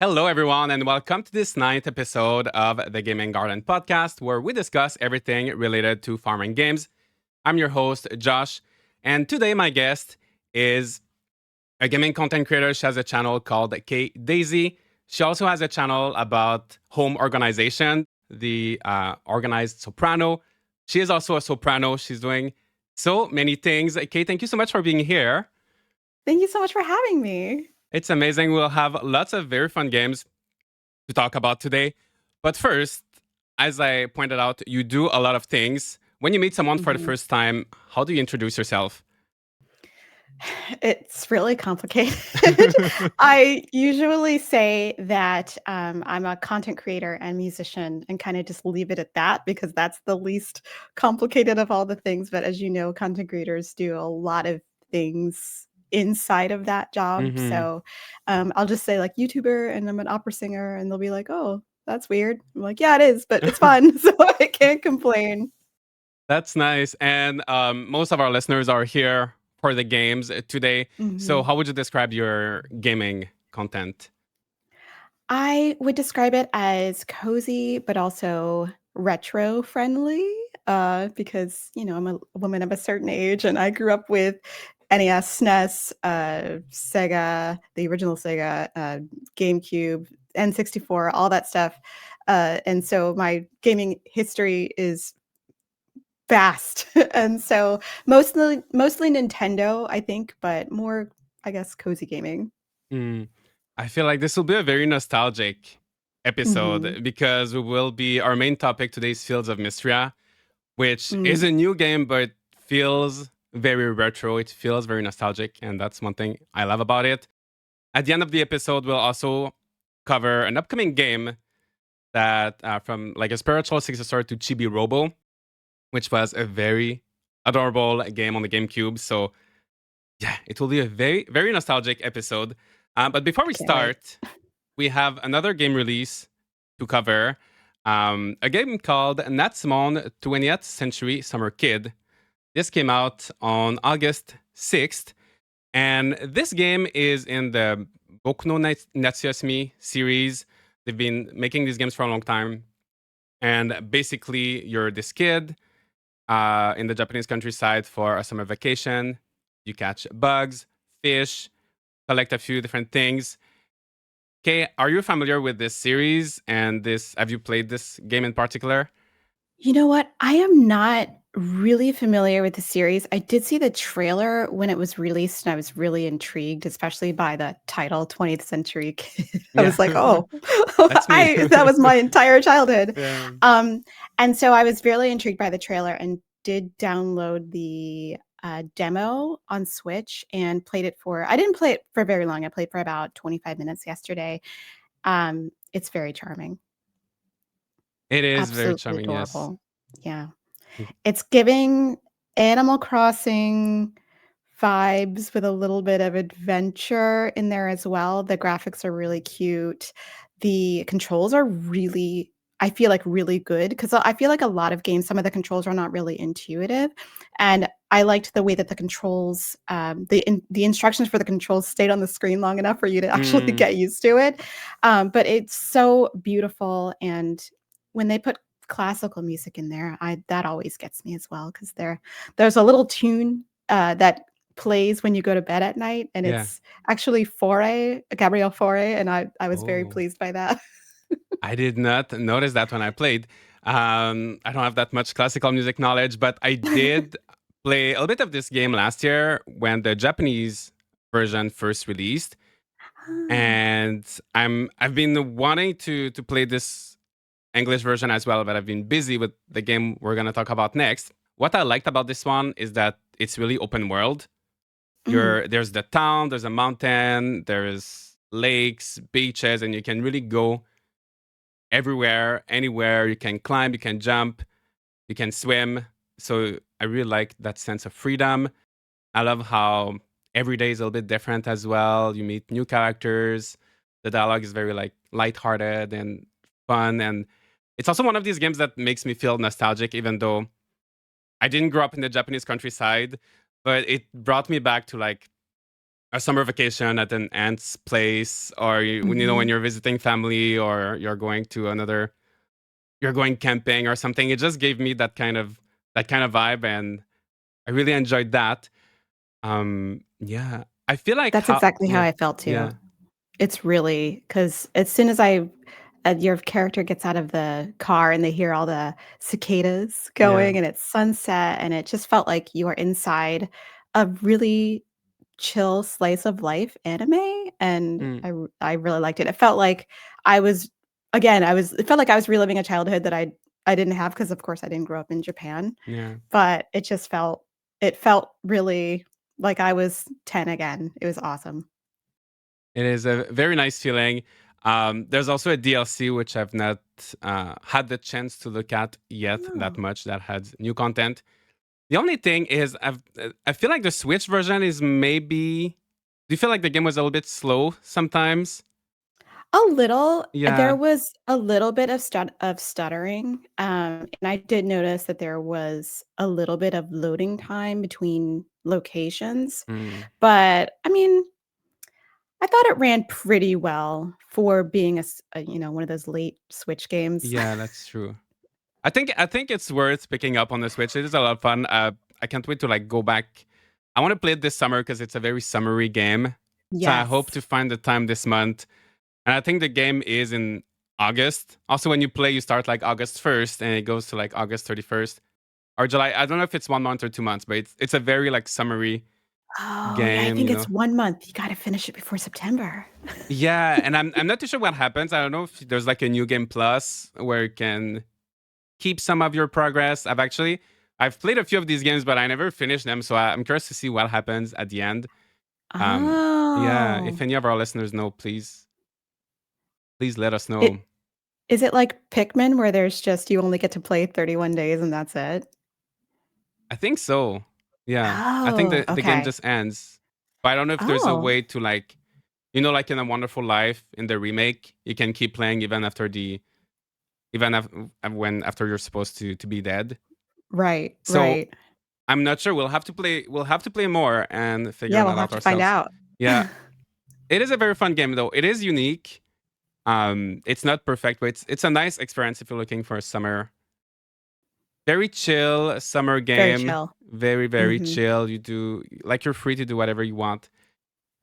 Hello, everyone, and welcome to this ninth episode of the Gaming Garden podcast, where we discuss everything related to farming games. I'm your host, Josh, and today my guest is a gaming content creator. She has a channel called KayDaisy. She also has a channel about home organization, the organized soprano. She is also a soprano. She's doing so many things. Kay, thank you so much for being here. Thank you so much for having me. It's amazing. We'll have lots of very fun games to talk about today. But first, as I pointed out, you do a lot of things. When you meet someone for the Mhm. first time, how do you introduce yourself? It's really complicated. I usually say that I'm a content creator and musician and kind of just leave it at that because that's the least complicated of all the things. But as you know, content creators do a lot of things inside of that job. Hmm. So I'll just say like YouTuber and I'm an opera singer, and they'll be like, oh, that's weird. I'm like, yeah, it is, but it's fun. So I can't complain. That's nice. And most of our listeners are here for the games today. So, Mhm. how would you describe your gaming content? I would describe it as cozy, but also retro friendly, because, I'm a woman of a certain age and I grew up with NES, SNES, Sega, the original Sega, GameCube, N64, all that stuff. And so my gaming history is vast. And so mostly Nintendo, I think, but more, I guess, cozy gaming. Mm, I feel like this will be a very nostalgic Mhm. episode because our main topic today is Fields of Mistria, which is Mm. a new game but feels very retro. It feels very nostalgic, and that's one thing I love about it. At the end of the episode, we'll also cover an upcoming game that from like a spiritual successor to Chibi-Robo, which was a very adorable game on the GameCube. So yeah, it will be a very very nostalgic episode. But before we Can't wait. start, we have another game release to cover. A game called Natsu-Mon 20th Century Summer Kid. This came out on August 6th, and this game is in the Boku no Natsu-Yasumi series. They've been making these games for a long time. And basically, you're this kid in the Japanese countryside for a summer vacation. You catch bugs, fish, collect a few different things. Okay, are you familiar with this series and this? Have you played this game in particular? You know what? I am not really familiar with the series. I did see the trailer when it was released, and I was really intrigued, especially by the title, 20th Century Kid. I Yeah, was like, "Oh, that's me. I that was my entire childhood." Yeah. Um, and so I was really intrigued by the trailer and did download the, demo on Switch and played it for I didn't play it for very long. I played for about 25 minutes yesterday. It's very charming. It is very Absolutely charming, yes. adorable. Yeah. It's giving Animal Crossing vibes with a little bit of adventure in there as well. The graphics are really cute. The controls are really I feel like really good because I feel like a lot of games, some of the controls are not really intuitive, and I liked the way that the controls, the instructions for the controls stayed on the screen long enough for you to actually Mm, get used to it. But it's so beautiful, and when they put classical music in there, I that always gets me as well because there's a little tune, that plays when you go to bed at night, and yeah. it's actually Fauré, Gabrielle Fauré, and I was very Oh, pleased by that. I did not notice that when I played. I don't have that much classical music knowledge, but I did play a little bit of this game last year when the Japanese version first released. Ah. And I've been wanting to play this English version as well, but I've been busy with the game we're gonna talk about next. What I liked about this one is that it's really open world. Mm. There's the town, there's a mountain, there's lakes, beaches, and you can really go everywhere, anywhere. You can climb, you can jump, you can swim. So I really like that sense of freedom. I love how every day is a little bit different as well. You meet new characters. The dialogue is very like lighthearted and fun. And it's also one of these games that makes me feel nostalgic, even though I didn't grow up in the Japanese countryside, but it brought me back to like a summer vacation at an aunt's place, or when when Mhm. you're visiting family, or you're going camping or something. It just gave me that kind of vibe, and I really enjoyed that. Yeah, I feel like That's how exactly how yeah I felt too. yeah It's really because as soon as your character gets out of the car and they hear all the cicadas yeah going and it's sunset and it just felt like you are inside a really chill slice of life anime, and mm, I really liked it. It felt like I was it felt like I was reliving a childhood that I didn't have because of course I didn't grow up in Japan, yeah. but it felt really like I was 10 again. It was awesome. It is a very nice feeling. There's also a DLC which I've not had the chance to look at yet that Oh. much, that has new content. The only thing is, I feel like the Switch version is maybe. Do you feel like the game was a little bit slow sometimes? A little. There Yeah. was a little bit of stuttering, and I did notice that there was a little bit of loading time between locations, Mm. but, I mean, I thought it ran pretty well for being one of those late Switch games. Yeah, that's true. I think it's worth picking up on the Switch. It is a lot of fun. I can't wait to like go back. I want to play it this summer because it's a very summery game. So I hope Yes. to find the time this month. And I think the game is in August. Also, when you play, you start like August 1st and it goes to like August 31st or July. I don't know if it's 1 month or 2 months, but it's a very like summery Oh, yeah, I game, think it's 1 month. You gotta finish it before September. Yeah, and I'm not too sure what happens. I don't know if there's like a new game plus where you can keep some of your progress. I've played a few of these games, but I never finished them, so I'm curious to see what happens at the end. Um, yeah, if Oh. any of our listeners know, please let us know. It is it like Pikmin where there's just you only get to play 31 days and that's it? I think so. Yeah, I think Oh, the game okay. just ends, but I don't know if there's a Oh, way to like, like in A Wonderful Life in the remake, you can keep playing when after you're supposed to be dead. right, So right. I'm not sure. We'll have to play more and figure Yeah, we'll that have out to find ourselves. out. Yeah, it is a very fun game though. It is unique. It's not perfect, but it's a nice experience if you're looking for a summer, very chill summer Very game. chill. Very very Mhm. chill. You're free to do whatever you want.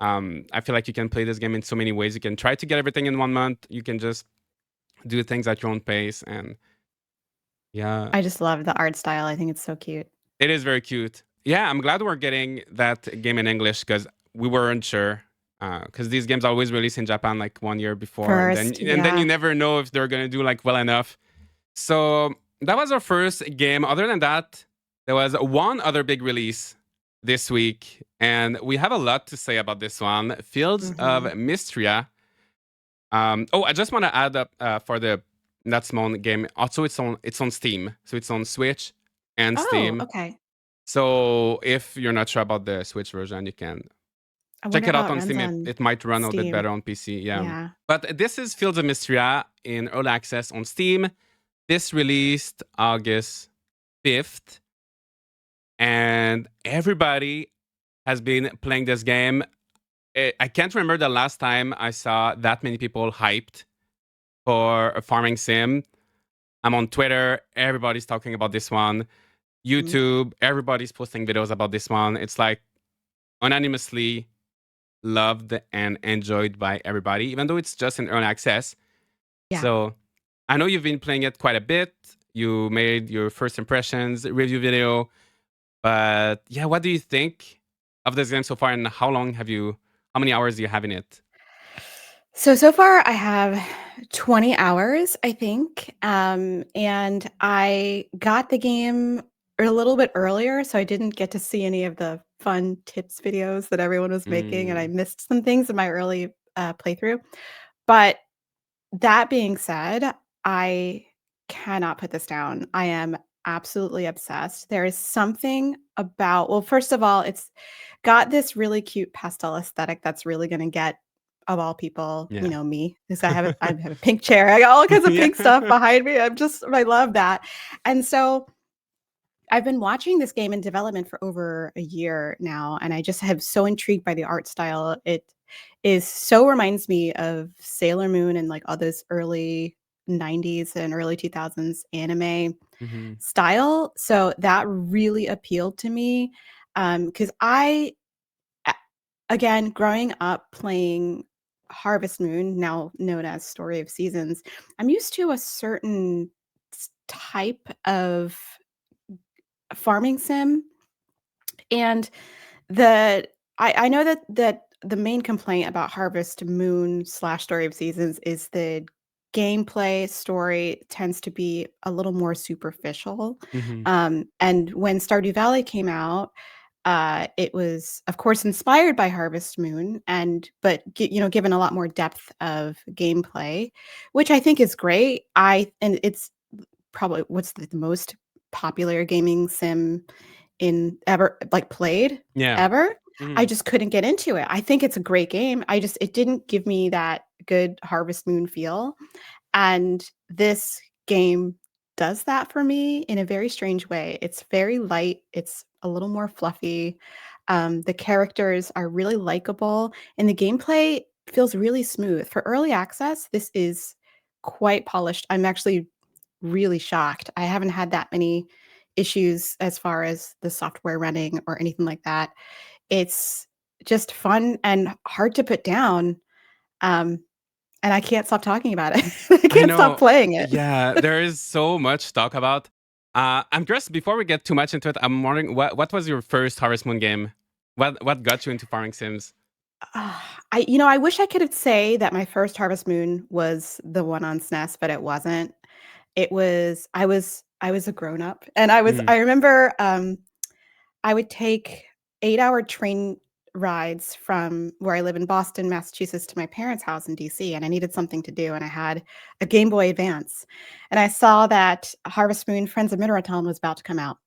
I feel like you can play this game in so many ways. You can try to get everything in 1 month. You can just do things at your own pace, and yeah, I just love the art style. I think it's so cute. it is very cute. Yeah, I'm glad we're getting that game in English because we weren't sure. Because these games always release in Japan like 1 year before, and then First, you yeah. never know if they're gonna do like well enough. So that was our first game. Other than that, there was one other big release this week, and we have a lot to say about this one. Fields of Mhm. Mistria. I just want to add up for the Natsu-Mon game. Also, it's on Steam, so it's on Switch and Oh, Steam. okay. So if you're not sure about the Switch version, you can I check wonder it how out it on runs Steam. It, on it might run a little bit Steam. better on PC. Yeah. Yeah. But this is Fields of Mistria in early access on Steam. This released August 5th, and everybody has been playing this game. I can't remember the last time I saw that many people hyped for a farming sim. I'm on Twitter, everybody's talking about this one. Mhm. YouTube, everybody's posting videos about this one. It's like unanimously loved and enjoyed by everybody, even though it's just in early access. Yeah. So I know you've been playing it quite a bit. You made your first impressions review video, but yeah, what do you think of this game so far, and how many hours do you have in it? So far I have 20 hours, I think. And I got the game a little bit earlier, so I didn't get to see any of the fun tips videos that everyone was making, and I Mm, missed some things in my early playthrough. But that being said, I cannot put this down. I am absolutely obsessed. There is something about, well, first of all, it's got this really cute pastel aesthetic that's really gonna get, of all people, yeah. me, 'cause I have a pink chair. I got all kinds of pink stuff Yeah. behind me. I love that. And so I've been watching this game in development for over a year now, and I just have so intrigued by the art style. It is so reminds me of Sailor Moon and like all those early 90s and early 2000s anime Hmm. style. So that really appealed to me. Because a- again, growing up playing Harvest Moon, now known as Story of Seasons, I'm used to a certain type of farming sim. And the I know that the main complaint about Harvest Moon slash Story of Seasons is the gameplay story tends to be a little more superficial. Hmm. And when Stardew Valley came out, it was, of course, inspired by Harvest Moon, and but given a lot more depth of gameplay, which I think is great. And it's probably what's the most popular gaming sim in ever like played Yeah. ever. I Hmm. just couldn't get into it. I think it's a great game. It didn't give me that good Harvest Moon feel, and this game does that for me in a very strange way. It's very light, it's a little more fluffy. The characters are really likable, and the gameplay feels really smooth. For early access, this is quite polished. I'm actually really shocked. I haven't had that many issues as far as the software running or anything like that. It's just fun and hard to put down, um, and I can't stop talking about it. I I can't stop know. playing it. Yeah, there is so much to talk about. I'm just before we get too much into it, I'm wondering what was your first Harvest Moon game? What got you into farming sims? I wish I could say that my first Harvest Moon was the one on SNES, but it wasn't. I was a grown up, and Mm. I remember, I would take 8-hour train rides from where I live in Boston, Massachusetts, to my parents' house in DC, and I needed something to do, and I had a Game Boy Advance, and I saw that Harvest Moon: Friends of Midoratown was about to come out,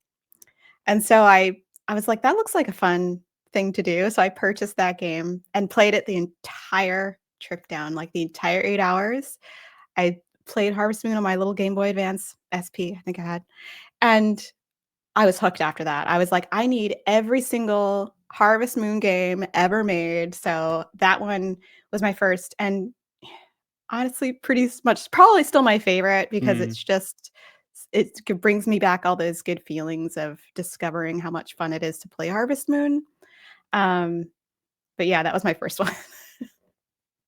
and so I was like, "That looks like a fun thing to do," so I purchased that game and played it the entire trip down, like, the entire 8 hours. I played Harvest Moon on my little Game Boy Advance SP, I think I had, and I was hooked after that. I was like, "I need every single Harvest Moon game ever made," so that one was my first, and honestly, pretty much probably still my favorite because Mm. it's just brings me back all those good feelings of discovering how much fun it is to play Harvest Moon. Um, but yeah, that was my first one.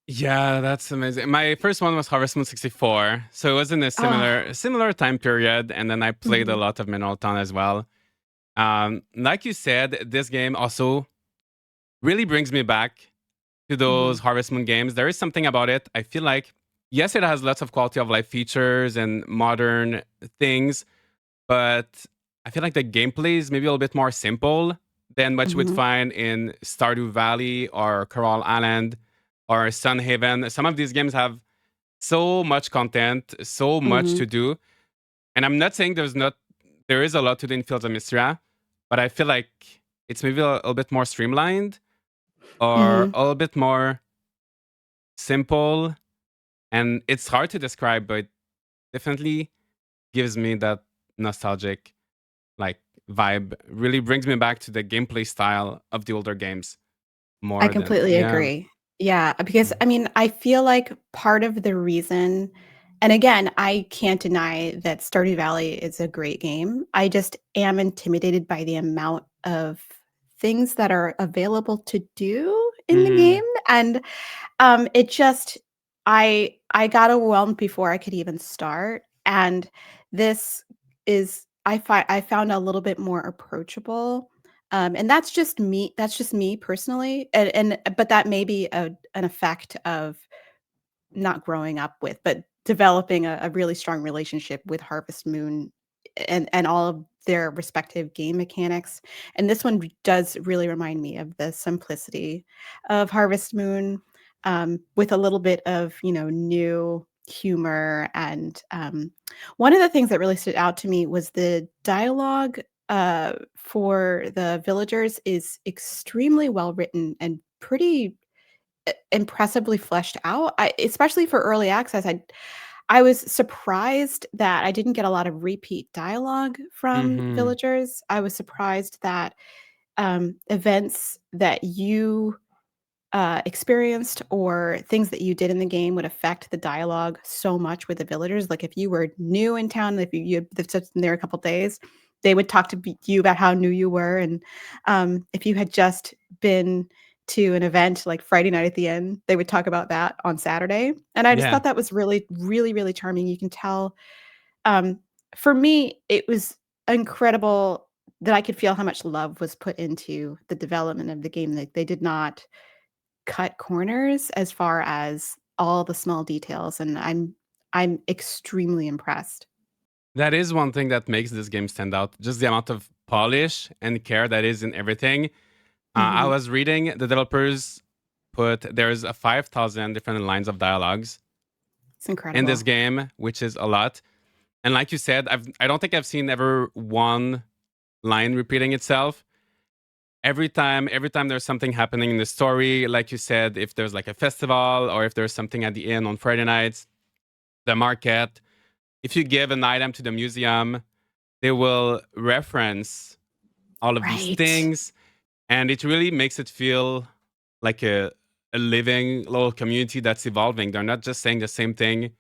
Yeah, that's amazing. My first one was Harvest Moon 64. So it was in a Oh, similar time period, and then I played a mhm, lot of Mineral Town as well. Like you said, this game also really brings me back to those mhm, Harvest Moon games. There is something about it. I feel like, yes, it has lots of quality of life features and modern things, but I feel like the gameplay is maybe a little bit more simple than what you would mhm, find in Stardew Valley or Coral Island or Sun Haven. Some of these games have so much content, so much mhm, to do. And I'm not saying there is a lot to do in Fields of Mistria, but I feel like it's maybe a little bit more streamlined or mhm. a little bit more simple. And it's hard to describe, but definitely gives me that nostalgic like vibe. Really brings me back to the gameplay style of the older games I more than completely yeah. agree. Yeah, because, Mm. I mean, I feel like part of the reason, and again, I can't deny that Stardew Valley is a great game. I just am intimidated by the amount of things that are available to do in the Mhm. game, and, it just I got overwhelmed before I could even start, and this is I found a little bit more approachable, and that's just me personally, and but that may be an effect of not growing up with, but developing a really strong relationship with Harvest Moon and all of their respective game mechanics. And this one does really remind me of the simplicity of Harvest Moon, with a little bit of, new humor. And one of the things that really stood out to me was the dialogue for the villagers is extremely well written and pretty impressively fleshed out. Especially for early access, I was surprised that I didn't get a lot of repeat dialogue from Hmm. villagers. I was surprised that events that you experienced or things that you did in the game would affect the dialogue so much with the villagers. Like if you were new in town, if you had just been there a couple days, they would talk to you about how new you were, and if you had just been to an event like Friday night at the inn, they would talk about that on Saturday. And I just Yeah. thought that was really, really, really charming. You can tell. Um, for me, it was incredible that I could feel how much love was put into the development of the game. Like they did not cut corners as far as all the small details, and I'm extremely impressed. That is one thing that makes this game stand out. Just the amount of polish and care that is in everything. I Mhm. was reading the developers put there's a 5,000 different lines of dialogues It's in this incredible. game, which is a lot. And like you said, I don't think I've seen ever one line repeating itself. Every time there's something happening in the story, like you said, if there's like a festival or if there's something at the inn on Friday nights, the market, if you give an item to the museum, they will reference all of these Right. things, and it really makes it feel like a living little community that's evolving. They're not just saying the same thing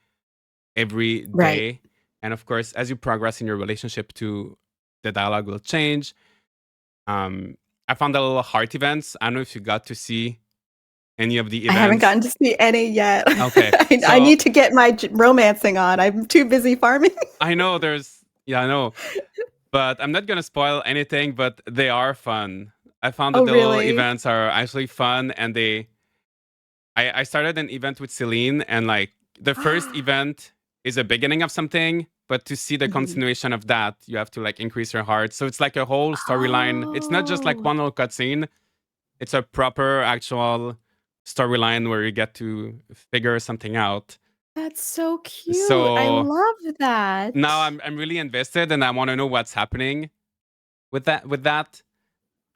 every Right. day. And of course, as you progress in your relationship to the dialogue will change. um I found the little heart events. I don't know if you got to see any of the I haven't events. gotten to see any yet. Okay, I so need to get my romancing on. I'm too busy farming. I know there's, yeah, I know, but I'm not gonna spoil anything, but they are fun. I found that Oh, the little really? events are actually fun, and I started an event with Celine, and like the first event is a beginning of something, but to see the Mhm. continuation of that, you have to like increase your heart. So it's like a whole storyline. It's not just like Oh, one little cutscene. It's a proper actual storyline where you get to figure something out. that's so cute. I So love now that. I'm really invested, and I want to know what's happening with that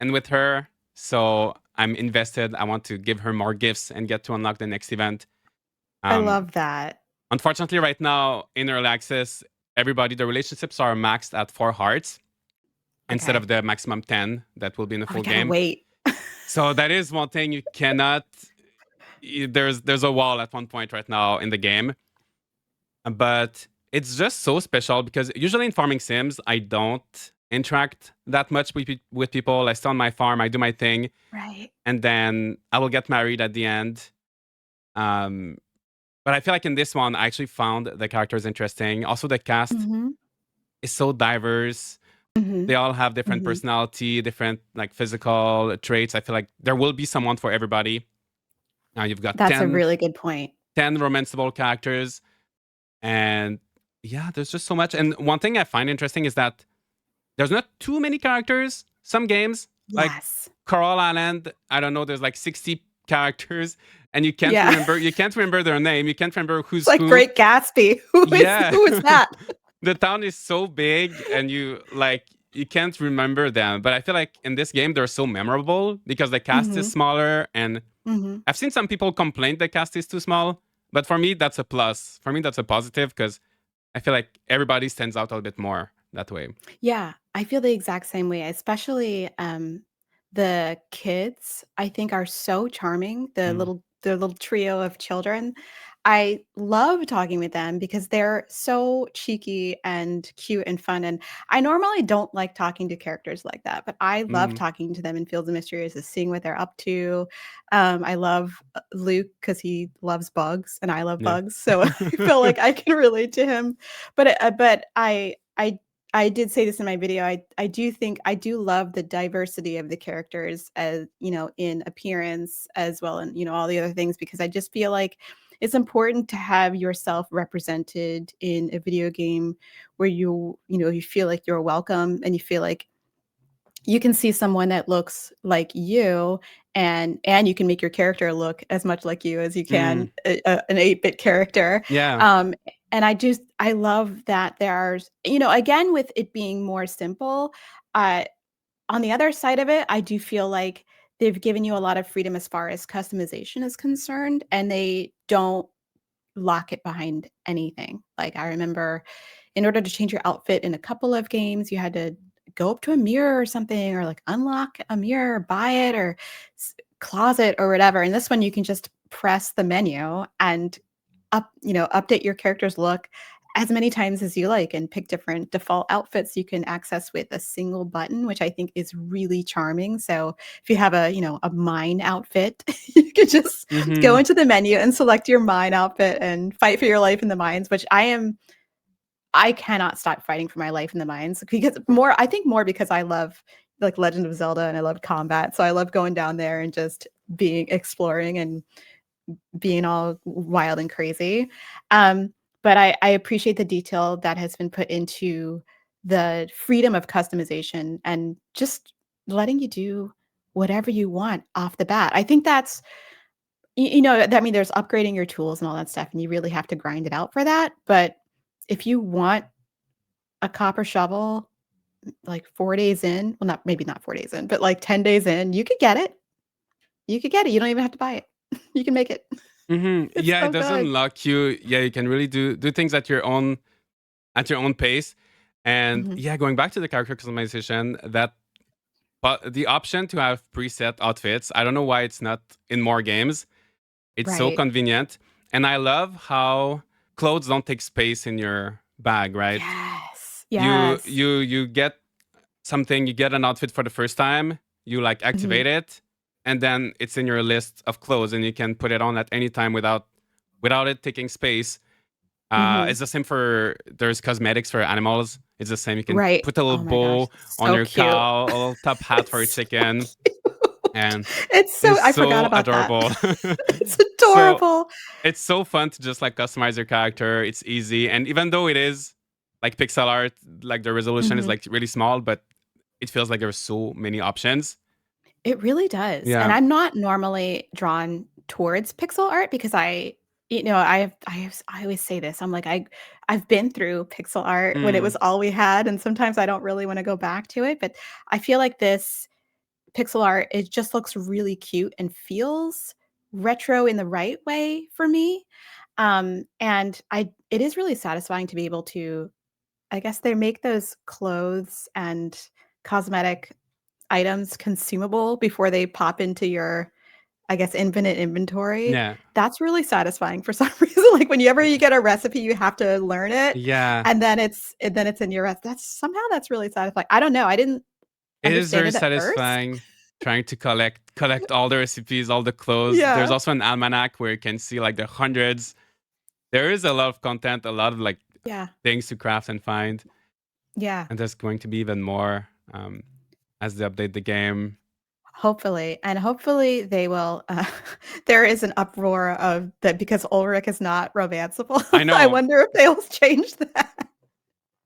and with her. So I'm invested. I want to give her more gifts and get to unlock the next event. I Um, love that. Unfortunately, right now in early access, everybody the relationships are maxed at 4 hearts instead Okay. of the maximum 10 that will be in the Oh, I full gotta game. wait. So that is one thing you cannot. There's a wall at one point right now in the game, but it's just so special because usually in farming sims I don't interact that much with people. I stay on my farm, I do my thing, Right. and then I will get married at the end. Um, but I feel like in this one, I actually found the characters interesting. Also, the cast Mhm. is so diverse. They Mhm. all have different Mhm. personality, different like physical traits. I feel like there will be someone for everybody. Now you've got That's a 10, really good point. 10 romanceable characters, and yeah, there's just so much. And one thing I find interesting is that there's not too many characters. Some games, like Yes. Coral Island, I don't know, there's like 60 characters, and Yeah. you can't remember their name, you can't remember It's who's like who. Great Gatsby. Yeah. Who is that? The town is so big, and you can't remember them. But I feel like in this game they're so memorable because the cast is Mhm. smaller, and Mhm. I've seen some people complain the cast is too small, but for me that's a plus. For me that's a positive because I feel like everybody stands out a little bit more that way. Yeah, I feel the exact same way, especially, the kids, I think are so charming, Mm, the little trio of children. I love talking with them because they're so cheeky and cute and fun, and I normally don't like talking to characters like that, but I love mm, talking to them in Fields of Mistria, just seeing what they're up to. I love, Luke because he loves bugs and I love yeah. bugs, so I feel like I can relate to him. But I did say this in my video. I do think I do love the diversity of the characters as, in appearance as well and, all the other things because I just feel like it's important to have yourself represented in a video game where you feel like you're welcome and you feel like you can see someone that looks like you and you can make your character look as much like you as you Mm, can an 8-bit character. yeah. um and I love that there's again with it being more simple. uh on the other side of it, I do feel like they've given you a lot of freedom as far as customization is concerned, and they don't lock it behind anything. Like, I remember in order to change your outfit in a couple of games, you had to go up to a mirror or something, or like unlock a mirror, buy it, or closet or whatever. And this one, you can just press the menu and update your character's look as many times as you like and pick different default outfits you can access with a single button, which I think is really charming. So if you have a mine outfit, you can just go Mm-hmm. into the menu and select your mine outfit and fight for your life in the mines, which I cannot stop fighting for my life in the mines because I think more because I love like Legend of Zelda and I love combat. So I love going down there and just exploring and being all wild and crazy. But I appreciate the detail that has been put into the freedom of customization and just letting you do whatever you want off the bat. I think that's, I mean, there's upgrading your tools and all that stuff, and you really have to grind it out for that. But if you want a copper shovel, like 4 days in, well, maybe not 4 days in, but like 10 days in, you could get it. You could get it. You don't even have to buy it. You can make it. Mm-hmm. It's Yeah, it so does good. unlock you. Yeah, you can really do things at your own pace. And Mhm. yeah, going back to the character customization, but the option to have preset outfits, I don't know why it's not in more games. It's so Right. convenient. And I love how clothes don't take space in your bag, right? Yes. You Yes. you you get something, you get an outfit for the first time, you like Mhm. activate it, and then it's in your list of clothes and you can put it on at any time without it taking space. Mhm. It's the same for there's cosmetics for animals. It's the same. You can Right. put a little Oh my gosh, bow on so your cute. cow, a little top hat for a It's so chicken, cute. and It's so it's I forgot so about that. adorable. It's So adorable. it's so fun to just like customize your character. It's easy, and even though it is like pixel art, like the resolution is Mhm. like really small, but it feels like there's so many options. It really does, and Yeah. I'm not normally drawn towards pixel art because I always say this, I'm like, I've been through pixel art when it Mm. was all we had, and sometimes I don't really wanna go back to it, but I feel like this pixel art, it just looks really cute and feels retro in the right way for me. And it is really satisfying to be able to, I guess they make those clothes and cosmetic items consumable before they pop into your, I guess, infinite inventory. Yeah. That's really satisfying for some reason. Like whenever you get a recipe, you have to learn it, Yeah. and then it's in your that's really satisfying. I don't know. I didn't It is understand very it at first. satisfying trying to collect all the recipes, all the clothes. There's Yeah. also an almanac where you can see like the hundreds. There is a lot of content, a lot of like Yeah. things to craft and find, Yeah. and there's going to be even more as they update the game. Hopefully, and hopefully they will, there is an uproar of that because Ulrich is not romanceable. I I know. wonder if they'll change that.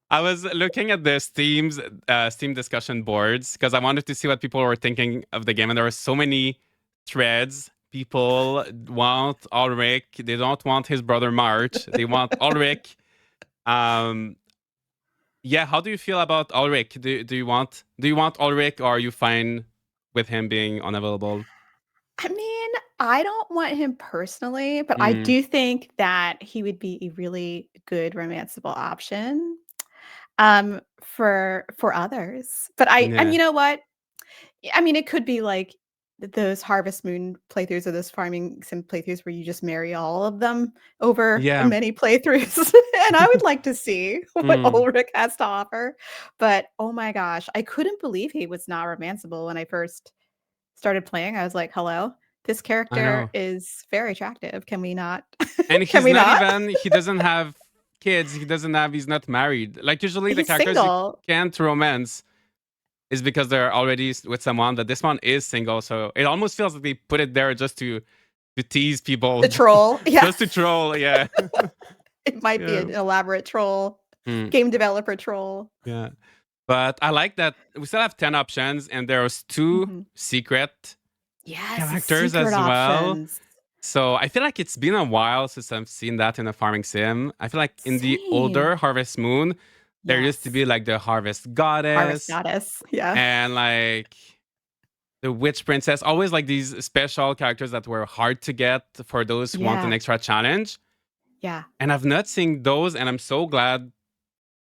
I was looking at the Steam discussion boards because I wanted to see what people were thinking of the game, and there were so many threads. People want Ulrich. They don't want his brother March. They want Ulrich. Um, yeah. How do you feel about Ulrich? Do you want Ulrich, or are you fine with him being unavailable? I mean, I don't want him personally, but I Mm, do think that he would be a really good romanceable option, for others. But and yeah. you know what? I mean, it could be like those Harvest Moon playthroughs or those farming sim playthroughs where you just marry all of them over Yeah. many playthroughs. And I would like to see what Mm, Ulrich has to offer. But oh my gosh, I couldn't believe he was not romanceable when I first started playing. I was like, hello, this I character know. is very attractive. Can we not? And Can he's we not not? even. He doesn't have kids. He's not married. Like usually the He's characters you single. can't romance is because they're already with someone. That this one is single, so it almost feels like they put it there just to tease people, The troll. Yeah. just to troll. Yeah, It might be yeah, an elaborate troll, mm, game developer troll. yeah. But I like that we still have 10 options, and there's two Mhm. secret Yes, the characters secret as well. options. So I feel like it's been a while since I've seen that in a farming sim. I feel like in the Same. older Harvest Moon, there used to Yes. be like the Harvest Harvest Goddess goddess. Yeah. and like the Witch Princess. Always like these special characters that were hard to get for those who want an Yeah. extra challenge. Yeah. and I've not seen those, and I'm so glad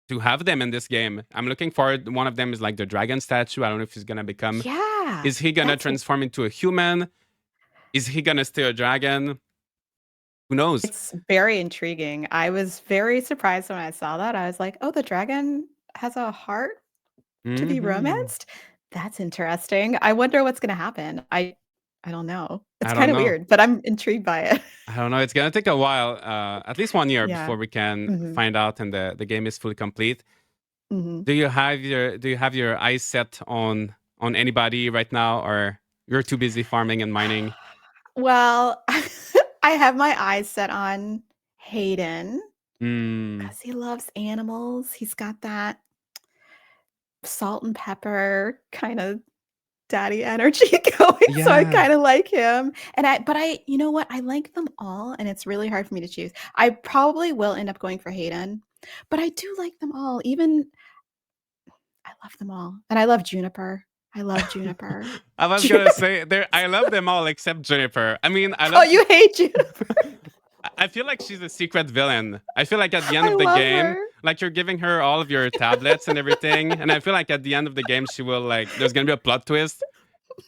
to have them in this game. I'm looking forward. One of them is like the dragon statue. I don't know if he's gonna become. Yeah. Is he gonna That's transform into a human? Is he gonna stay a dragon? Who knows? It's very intriguing. I was very surprised when I saw that. I was like, "Oh, the dragon has a heart to be Hmm. romanced? That's interesting. I wonder what's gonna happen." I don't know. It's I don't kinda know. weird, but I'm intrigued by it. I don't know. It's gonna take a while, at least 1 year Yeah. before we can Mhm. find out and the game is fully complete. Mhm. Do you have your eyes set on anybody right now, or you're too busy farming and mining? Well, I have my eyes set on Hayden Mm, because he loves animals. He's got that salt and pepper kinda daddy energy going, so I yeah. kinda like him, and I you know what? I like them all, and it's really hard for me to choose. I probably will end up going for Hayden, but I do like them all, even I love them all, and I love Juniper. I love Juniper. I was Ju gonna say I love them all except Jennifer. I mean, I Oh, love. you hate Juniper? I feel like she's a secret villain. I feel like at the end I of the love game, her. like you're giving her all of your tablets and everything, and I feel like at the end of the game, she will like. There's gonna be a plot twist,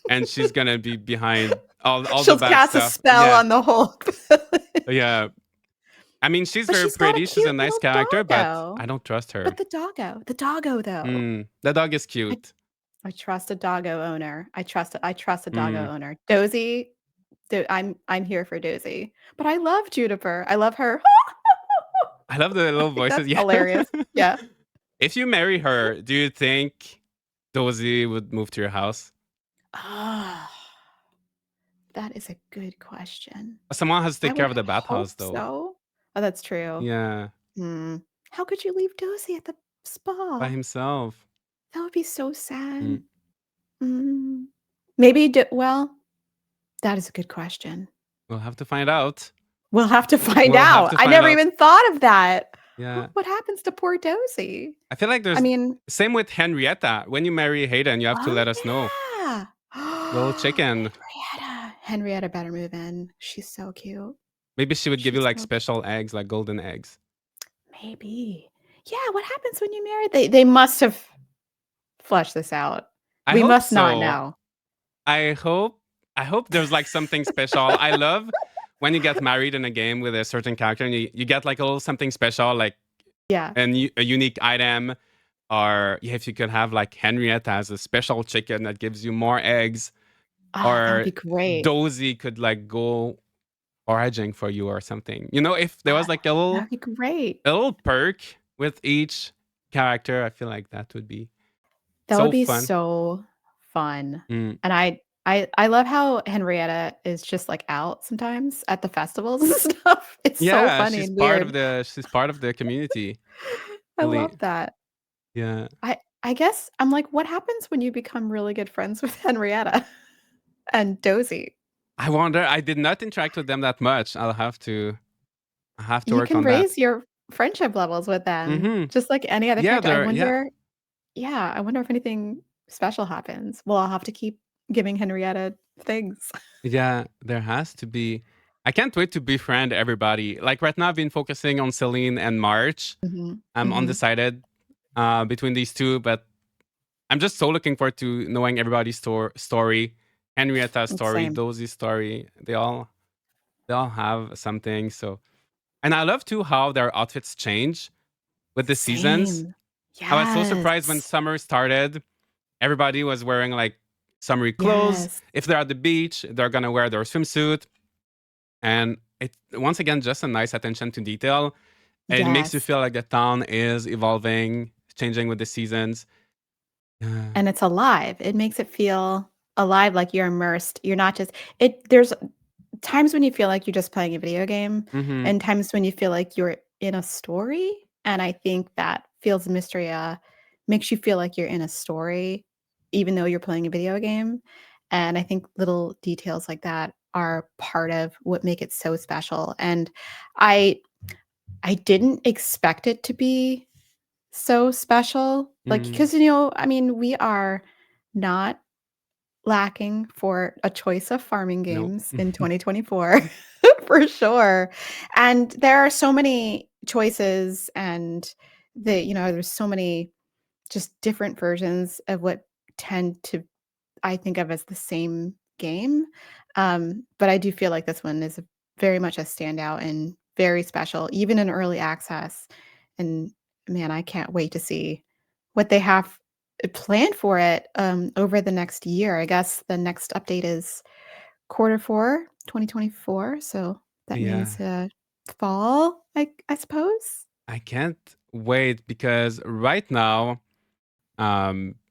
and she's gonna be behind all the She'll bad cast a stuff. spell Yeah, on the whole village. yeah. I mean, she's But very she's got a pretty. She's a cute nice little character, but doggo. I don't trust But her. the doggo, though. The dog is I cute. I trust a doggo owner. I trust a doggo Mm. owner. Dozy, I'm here for Dozy, but I love Juniper. I love her. I love the I little think voices. that's Yeah. hilarious. Yeah. If you marry her, do you think Dozy would move to your house? Ah, that is a good question. Someone has to I take care would of the bathhouse, hope though. so. Oh, that's true. Yeah, Hmm. How could you leave Dozy at the by spa? himself. That would be so sad. Mm. Mm. Maybe d well, that is a good question. We'll have to find out. We'll have to find We'll have out. to I find never out. even thought of that. Yeah. What happens to poor Dozy? I feel like I there's mean same with Henrietta. When you marry Hayden, you have to oh, let us know. yeah. Little chicken. Henrietta better move in. She's so cute. Maybe she would give you She's like so special eggs, like golden eggs. maybe. Yeah, what happens when you marry they must have fleshed this out. I We hope must not so. know. I hope I hope there's like something special. I love when you get married in a game with a certain character and you get like a little something special, like Yeah. a unique item, or yeah, if you could have like Henrietta as a special chicken that gives you more eggs, Ah, that would or be great. Dozy could like go foraging for you or something. If there was Ah, like a that little would be great. a little perk with each character, I feel like that would be That would so be fun. so fun. Mm. And I love how Henrietta is just, like, out sometimes at the festivals and stuff. It's so Yeah, funny and weird. she's part of the community. I love Fully. that. Yeah. I guess I'm like, what happens when you become really good friends with Henrietta and Dozy? I wonder. I did not interact with them that much. I have to You work can on that. raise your friendship levels with them Mm-hmm. just like any other Yeah, character. I they're yeah. wonder yeah, I wonder if anything special happens. Well, I'll have to keep giving Henrietta things. Yeah, there has to be. I can't wait to befriend everybody. Like right now I've been focusing on Celine and March. Mhm, I'm mhm. undecided between these two, but I'm just so looking forward to knowing everybody's story, Henrietta's story, Same. Dozy's story. They all have something. So, and I love too how their outfits change with the seasons. Same. I was so surprised when Yes. summer started. Everybody was wearing like summery clothes. Yes. If they're at the beach, they're gonna wear their swimsuit. And it once again just a nice attention to detail. And it makes you Yes. feel like the town is evolving, changing with the seasons. Yeah. And it's alive. It makes it feel alive, like you're immersed. You're not just there's times when you feel like you're just playing a video game Mm-hmm. and times when you feel like you're in a story, and I think that Fields of Mistria makes you feel like you're in a story even though you're playing a video game, and I think little details like that are part of what make it so special, and I I didn't expect it to be so special, like, Mm. because I mean, we are not lacking for a choice of farming Nope. games in 2024 For sure. And there are so many choices and there's so many just different versions of what tend to I think of as the same game. But I do feel like this one is very much a standout and very special, even in early access. And man, I can't wait to see what they have planned for it over the next year. I guess the next update is quarter four, 2024. So that Yeah. means fall, I suppose. I can't wait because right now,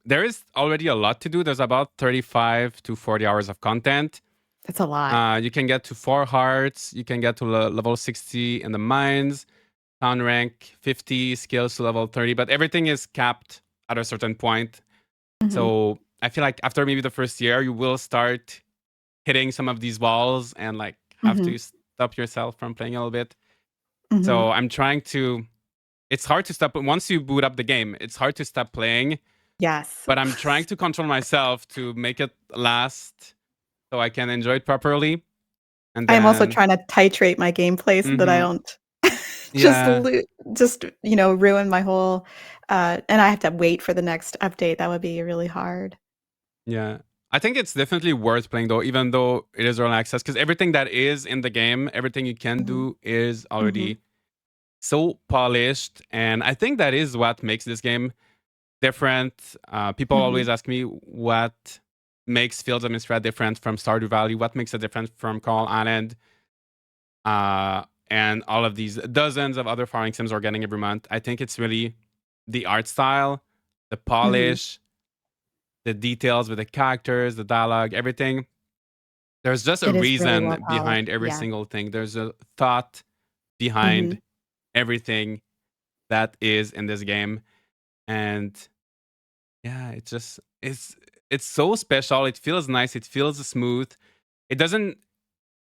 there is already a lot to do. There's about 35 to 40 hours of content. It's a lot. You can get to 4 hearts. You can get to level 60 in the mines, town rank 50, skills to level 30, but everything is capped at a certain point. Hmm. So I feel like after maybe the first year, you will start hitting some of these walls and like have Hmm. to stop yourself from playing a little bit. Hmm. So I'm trying to. It's hard to stop once you boot up the game. It's hard to stop playing, Yes. but I'm trying to control myself to make it last so I can enjoy it properly. And I am also then, trying to titrate my gameplay so that I hmm don't just yeah, ruin my whole and I have to wait for the next update. That would be really hard. yeah. I think it's definitely worth playing though, even though it is early access, because everything that is in the game, everything you can Mhm. do is Mhm. already so polished. And I think that is what makes this game different. People Mhm. always ask me what makes Fields of Mistria different from Stardew Valley, what makes it different from Coral Island, and all of these dozens of other farming sims we're getting every month. I think it's really the art style, the Mhm. polish, the details with the characters, the dialogue, everything. There's just a It is really well reason behind polished. every Yeah. single thing. There's a thought behind Mhm. everything that is in this game. And yeah, it's so special. It feels nice. It feels smooth. It doesn't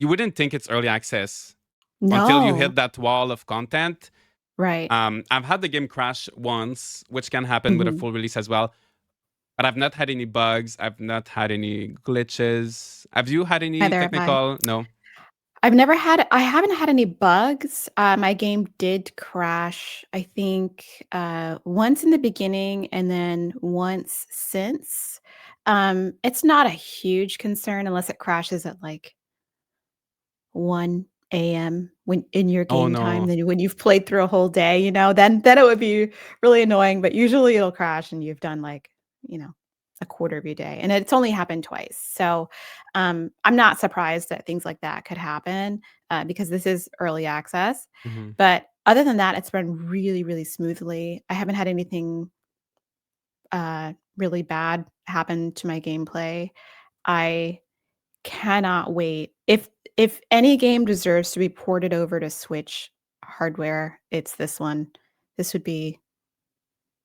you wouldn't think it's early access until you No. hit that wall of content. Right. I've had the game crash once, which can happen with a Mhm. full release as well. But I've not had any bugs. I've not had any glitches. Have you had any Neither have I. technical? No. I haven't had any bugs. My game did crash, I think, once in the beginning and then once since. It's not a huge concern unless it crashes at, like, 1 AM when in your Oh game time, no. then when you've played through a whole day, then it would be really annoying, but usually it'll crash and you've done, like, you know, a quarter of your day, and it's only happened twice. So, I'm not surprised that things like that could happen, because this is early access. Mhm. But other than that, it's run really, really smoothly. I haven't had anything, really bad happen to my gameplay. I cannot wait. If any game deserves to be ported over to Switch hardware, it's this one. This would be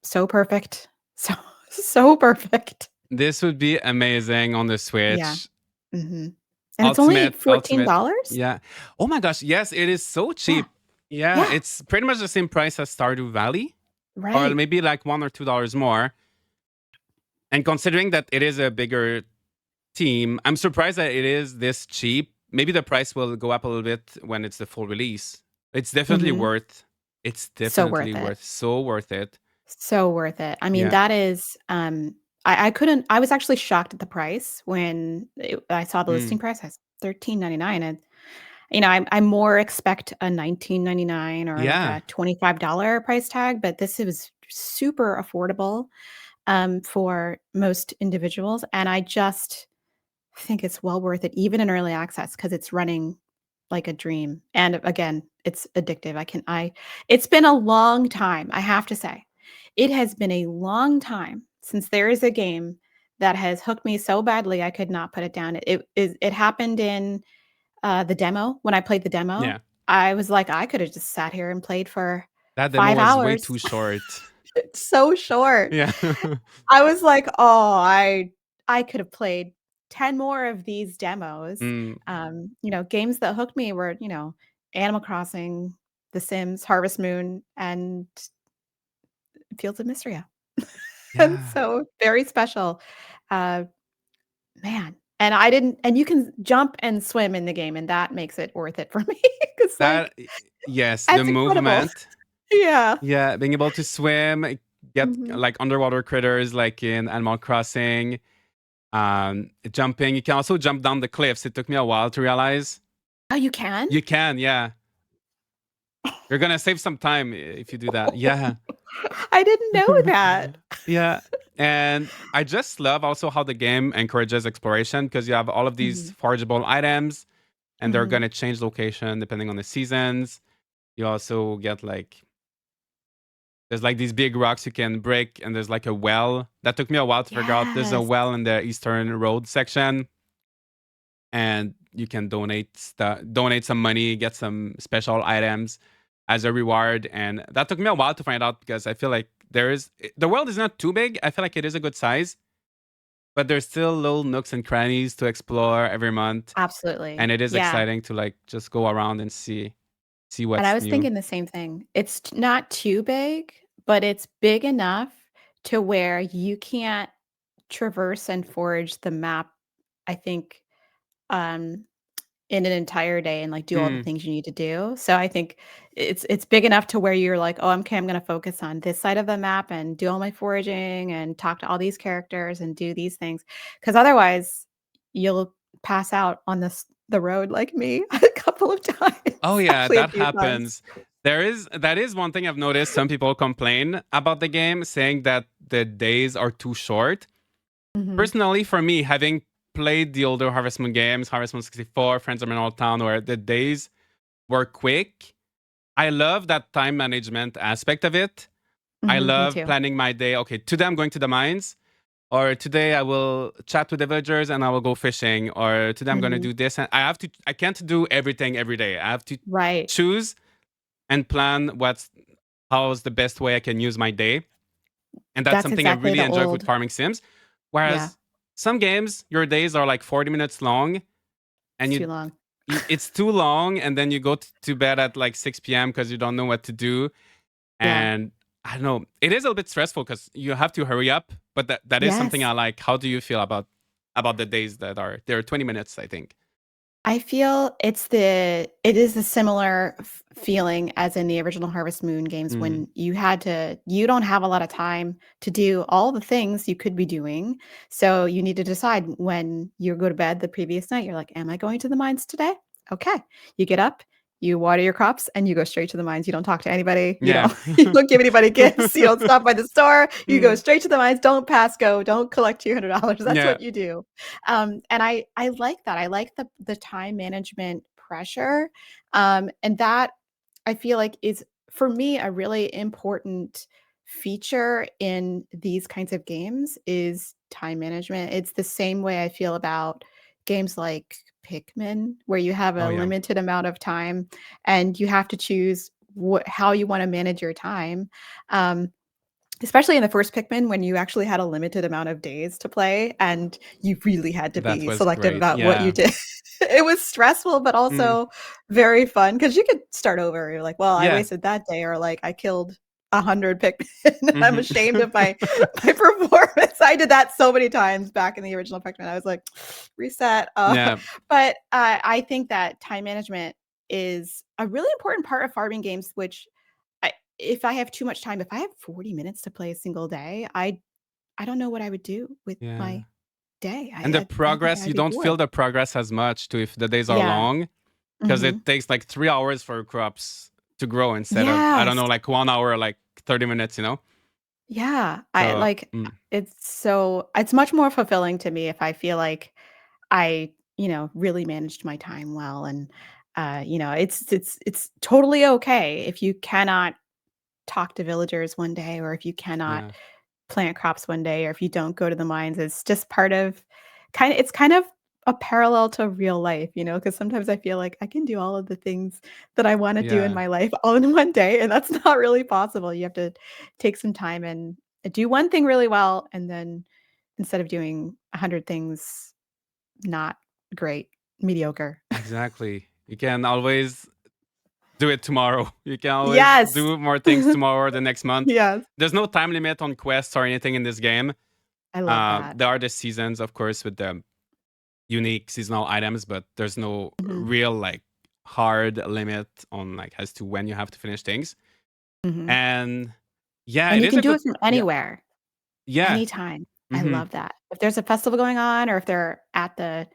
so perfect. So so perfect. This would be amazing on the Yeah. Switch. Mhm. And it's only Ultimate. $14? Yeah. Oh my gosh. Yes, it is so Yeah. cheap. Yeah, Yeah. it's pretty much the same price as Stardew Valley, or Right. maybe like $1 or $2 more. And considering that it is a bigger team, I'm surprised that it is this cheap. Maybe the price will go up a little bit when it's the full release. It's definitely Mhm. worth. It's So definitely worth it. worth. So worth it. So worth it. I mean, Yeah. that is, I couldn't I was actually shocked at the price when I saw the listing Mm. price. I was $13.99 and I more expect a 19.99 or like Yeah. a $25 price tag, but this was super affordable, for most individuals, and I just think it's well worth it even in early access because it's running like a dream, and again, it's addictive. It's been a long time, I have to say. It has been a long time since there is a game that has hooked me so badly I could not put it down. It happened in the demo, when I played the demo, Yeah. I was like, "I coulda just sat here and played for That demo 5 was way hours." too short. It's so short. Yeah. I was like, "Oh, I could have played 10 more of these demos." Mm. Games that hooked me were, Animal Crossing, The Sims, Harvest Moon, and Fields of Mistria. And Yeah. so, very special. Uh, man. And I didn't and you can jump and swim in the game, and that makes it worth it for me. 'Cause, That like, yes, the that's incredible. movement. Yeah. Yeah, being able to swim, get Mhm. like underwater critters like in Animal Crossing. Jumping. You can also jump down the cliffs. It took me a while to realize. Oh, you can? You can, yeah. You're gonna save some time if you do that. Yeah. I didn't know that. Yeah. And I just love also how the game encourages exploration because you have all of these Mhm. forgeable items and they're Mhm. gonna change location depending on the seasons. You also get like there's like these big rocks you can break and there's like a well. That took me a while to figure out. There's a Yes. well in the Eastern Road section and you can donate some money, get some special items as a reward. And that took me a while to find out because I feel like the world is not too big. I feel like it is a good size, but there's still little nooks and crannies to explore every month, and Absolutely. it is Yeah. exciting to like just go around and see And I what's was new. thinking the same thing. It's not too big, but it's big enough to where you can't traverse and forage the map, I think, um, in an entire day and, like, do all the Mm, things you need to do. So I think it's big enough to where you're like, "Oh, okay, I'm gonna focus on this side of the map and do all my foraging and talk to all these characters and do these things, because otherwise you'll pass out on the road like me a couple of oh times, yeah, actually a that few times. happens. That is one thing I've noticed. Some people complain about the game, saying that the days are too short. Mhm. Personally, for me, having played the older Harvest Moon games, Harvest Moon 64, Friends of Mineral Town, where the days were quick, I love that time management aspect of it. I Mhm, me love too. planning my day. Okay, today I'm going to the mines, or today I will chat with the villagers and I will go fishing, or today I'm going to Mhm. do this. And I can't do everything every day. I have to Right. choose and plan how's the best way I can use my day. And that's That's something I exactly really the enjoy with old farming sims. yeah, Whereas some games, your days are like 40 minutes long it's and too long. it's too long and then you go to bed at like 6 p.m. because you don't know what to do. Yeah. And I don't know, it is a little bit stressful because you have to hurry up, but that is something Yes. I like. How do you feel about the days that are they're 20 minutes, I think. I feel it is a similar feeling as in the original Harvest Moon games Mm. when you don't have a lot of time to do all the things you could be doing. So you need to decide when you go to bed the previous night, you're like, am I going to the mines today? Okay. You get up, you water your crops, and you go straight to the mines. You don't talk to anybody. You Yeah. don't you don't give anybody gifts. You don't stop by the store. You go Mm. straight to the mines. Don't pass go. Don't collect $200. That's Yeah. what you do. And I like that. I like the time management pressure, and that I feel like is for me a really important feature in these kinds of games is time management. It's the same way I feel about games like Pikmin, where you have Oh a yeah. limited amount of time and you have to choose how you want to manage your time. Um, Especially in the first Pikmin when you actually had a limited amount of days to play, and you really had to That be was selective great. about what you Yeah. did. It was stressful, but Mm. also very fun because you could start over. You're like, "Well, I Yeah. wasted that day," or like, "I killed 100 Pikmin. I'm Hmm. ashamed of my performance." I did that so many times back in the original Pikmin. I was like, "Reset." Yeah. But, I think that time management is a really important part of farming games, which if I have too much time, if I have 40 minutes to play a single day, I don't know what I would do with Yeah. my day. And the I think progress, I'd you be don't feel bored. the progress as much too if the days are Yeah. long, because Mhm. it takes like 3 hours for crops to grow instead of, I don't Yes. know, like 1 hour, like 30 minutes, you know? Yeah. I So, like it's much more fulfilling to me if I feel like really managed my time well and it's totally okay if you cannot talk to villagers one day or if you cannot yeah. plant crops one day or if you don't go to the mines, it's just part of it's kind of a parallel to real life, because sometimes I feel like I can do all of the things that I wanna do in Yeah. my life all in one day, and that's not really possible. You have to take some time and do one thing really well, and then instead of doing 100 things not great, mediocre. Exactly. You can always do it tomorrow. You can always Yes. do more things tomorrow or the next month. Yes. There's no time limit on quests or anything in this game. I love that. There are the seasons, of course, with unique seasonal items, but there's no Mhm. real like hard limit on like as to when you have to finish things. Mhm. And yeah, And it you is can a do good it from yeah. anywhere, Yeah. anytime. I Hmm. love that. If there's a festival going on or if they're at the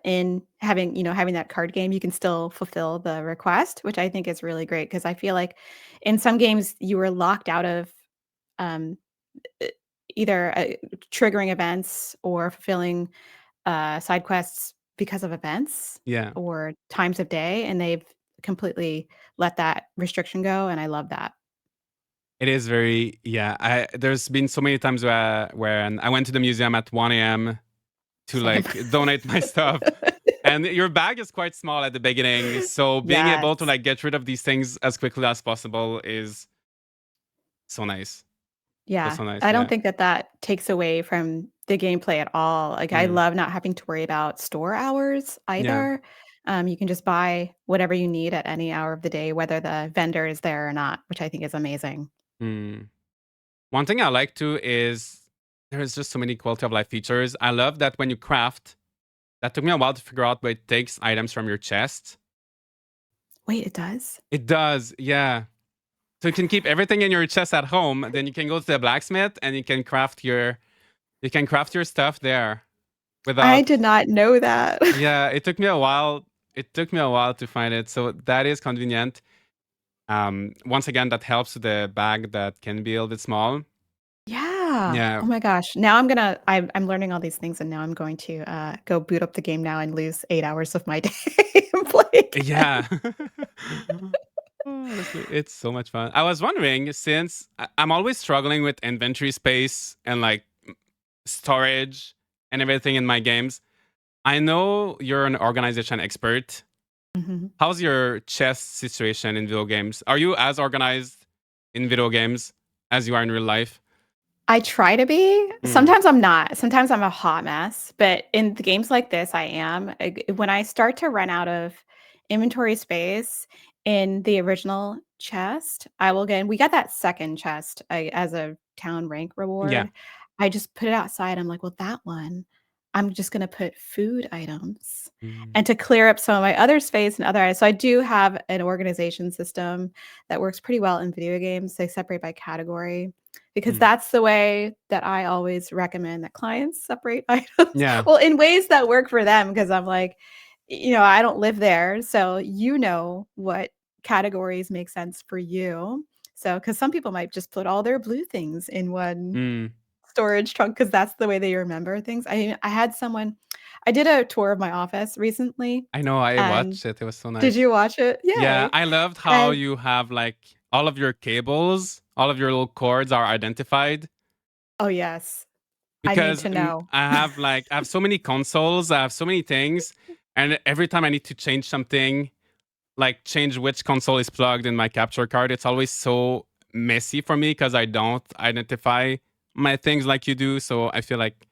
inn having, having that card game, you can still fulfill the request, which I think is really great because I feel like in some games you were locked out of, um, e either, triggering events or fulfilling, side quests because of events Yeah. or times of day, and they've completely let that restriction go, and I love that. It is very yeah. There's been so many times when I went to the museum at 1 a.m. to Same. like donate my stuff. And your bag is quite small at the beginning, so being able to Yes. like get rid of these things as quickly as possible is so nice. So Yeah, so nice. I don't Yeah. think that that takes away from the gameplay at all. Like, I Mm. love not having to worry about store hours Yeah. either. You can just buy whatever you need at any hour of the day, whether the vendor is there or not, which I think is amazing. Mm. One thing I like too is there's just so many quality of life features. I love that when you craft, that took me a while to figure out, but it takes items from your chest. Wait, it does? It does, yeah. So you can keep everything in your chest at home. Then you can go to the blacksmith and you can craft your stuff there I without. did not know that. Yeah, it took me a while. It took me a while to find it. So that is convenient. Once again, that helps with the bag that can be a little bit small. Yeah. Yeah, Oh my gosh. Now I'm learning all these things, and now I'm going to, go boot up the game now and lose 8 hours of my day and play yeah. again. Honestly, it's so much fun. I was wondering since I'm always struggling with inventory space and like storage and everything in my games. I know you're an organization expert. Mhm. How's your chest situation in video games? Are you as organized in video games as you are in real life? I try to be. Mm. Sometimes I'm not. Sometimes I'm a hot mess, but in the games like this, I am. When I start to run out of inventory space in the original chest, I will get. We got that second chest as a town rank Yeah. reward. I just put it outside. I'm like, well, that one, I'm just going to put food items Mm. and to clear up some of my other space and other items. So I do have an organization system that works pretty well in video games. They separate by category because Mm. that's the way that I always recommend that clients separate items. Yeah. Well, in ways that work for them, because I'm like, I don't live there, so what categories make sense for you. So, because some people might just put all their blue things in one Mm. storage trunk because that's the way they remember things. I had someone I did a tour of my office recently, I know. I and watched it. It was so did nice. you watch it? Yeah, Yay. I loved how And you have like all of your cables, all of your little cords are identified oh, yes. I need because to know. I have so many consoles, I have so many things, and every time I need to change something, like change which console is plugged in my capture card, it's always so messy for me because I don't identify my things like you do. So I feel like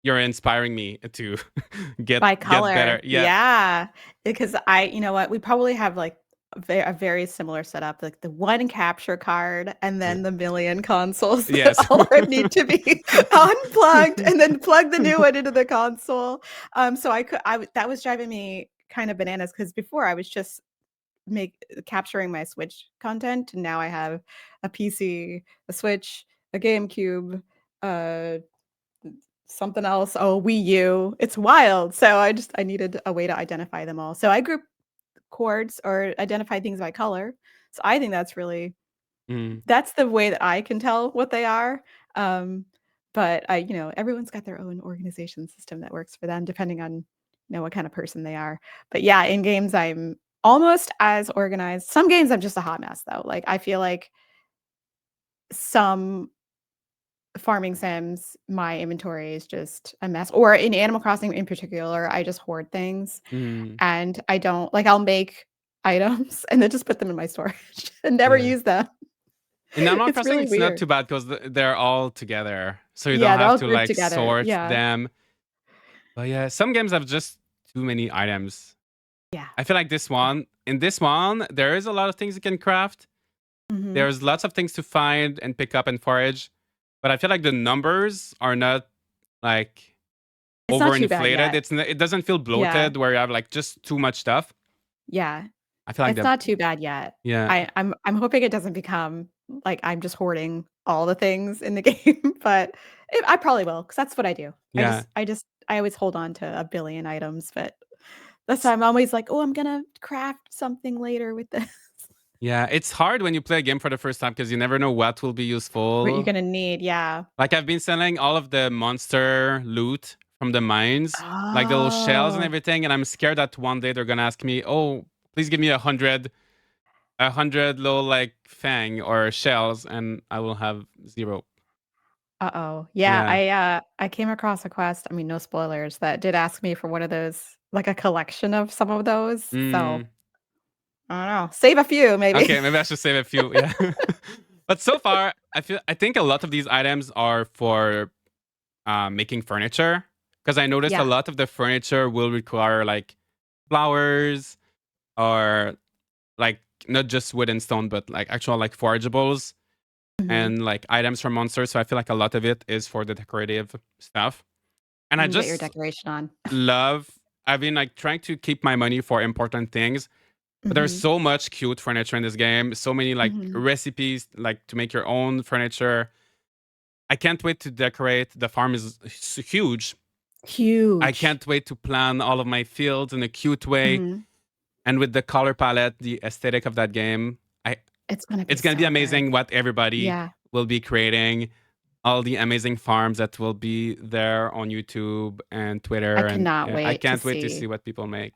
you're inspiring me to By get better. color, Yeah. yeah, because you know what, we probably have, like, a very similar setup, like, the 1 capture card and then the million consoles that Yes. all are need to be unplugged and then plug the new one into the console, so that was driving me kind of bananas because before I was just capturing my Switch content, and now I have a PC, a Switch, a GameCube, uh something else, oh, Wii U. It's wild. So I needed a way to identify them all. So I group chords or identify things by color. So I think Mm, that's the way that I can tell what they are. Um, but everyone's got their own organization system that works for them depending on what kind of person they are. But yeah, in games I'm almost as organized. Some games I'm just a hot mess though. Like I feel like some farming sims, my inventory is just a mess. Or in Animal Crossing in particular, I just hoard things mm, and I don't like I'll make items and then just put them in my storage and never yeah. use them. In Animal It's Crossing, really it's not weird. too bad because they're all together, so you don't Yeah, they're have all to grouped like together. sort Yeah. them. But yeah, some games have just too many items. Yeah. I feel like Yeah. in this one, there is a lot of things you can craft. Mhm. There's lots of things to find and pick up and forage. But I feel like the numbers are not like It's not too bad overinflated. yet. It doesn't feel Yeah. bloated where you have like just too much stuff. Yeah. I feel like It's that. not too bad yet. Yeah, I'm hoping it doesn't become like I'm just hoarding all the things in the game, but I probably will because that's what I do. yeah. I always hold on to a billion items, but that's why I'm always like, "Oh, I'm gonna craft something later with this." Yeah, it's hard when you play a game for the first time because you never know what will be What you're useful. gonna need, yeah. Like I've been selling all of the monster loot from the mines, like the little shells and Oh. everything, and I'm scared that one day they're gonna ask me, "Oh, please give me a hundred little like fang or shells," and I will have zero. Uh-oh. Yeah, Yeah. I came across a quest, I mean, no spoilers, that did ask me for one of those like a collection of some of those, so Mm. I don't know. Save a few maybe. Okay, maybe I should save a few. Yeah. But so far, I think a lot of these items are for making furniture because I noticed a Yeah. lot of the furniture will require like flowers or like not just wood and stone, but like actual like forageables Mhm. and like items from monsters. So I feel like a lot of it is for the decorative stuff. And I You can get your just decoration on. love. I've been like trying to keep my money for important things. But there's Mhm. so much cute furniture in this game. So many like Mhm. recipes like to make your own furniture. I can't wait to decorate. The farm is huge. I Huge. can't wait to plan all of my fields in a cute way. Mhm. And with the color palette, the aesthetic of that game, I It's gonna be it's gonna be so good. amazing what everybody Yeah. will be creating. All the amazing farms that will be there on YouTube and I Twitter, and cannot yeah, I wait to can't wait to see see. what people make.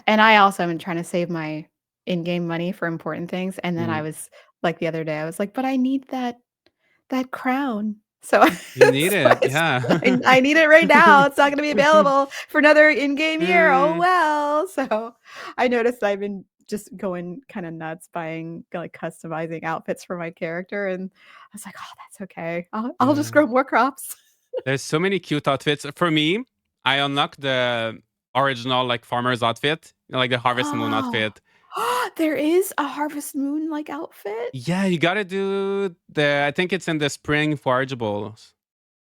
And I also am trying to save my in-game money for important things, and then I Mm. was like the other day, I was like, "But I need that crown." So You need so it, yeah. I need it right now. It's not gonna be available for another in-game year. Oh, Mm, well. So I noticed I've been just going kinda nuts buying, like, customizing outfits for my character, and I was like, "Oh, that's okay. I'll just yeah. grow more crops." There's so many cute outfits. For me, I unlocked the original like farmer's outfit, like the Harvest Moon Oh. outfit. There is a Harvest Moon-like outfit? Yeah, you gotta do the. I think it's in the spring forageables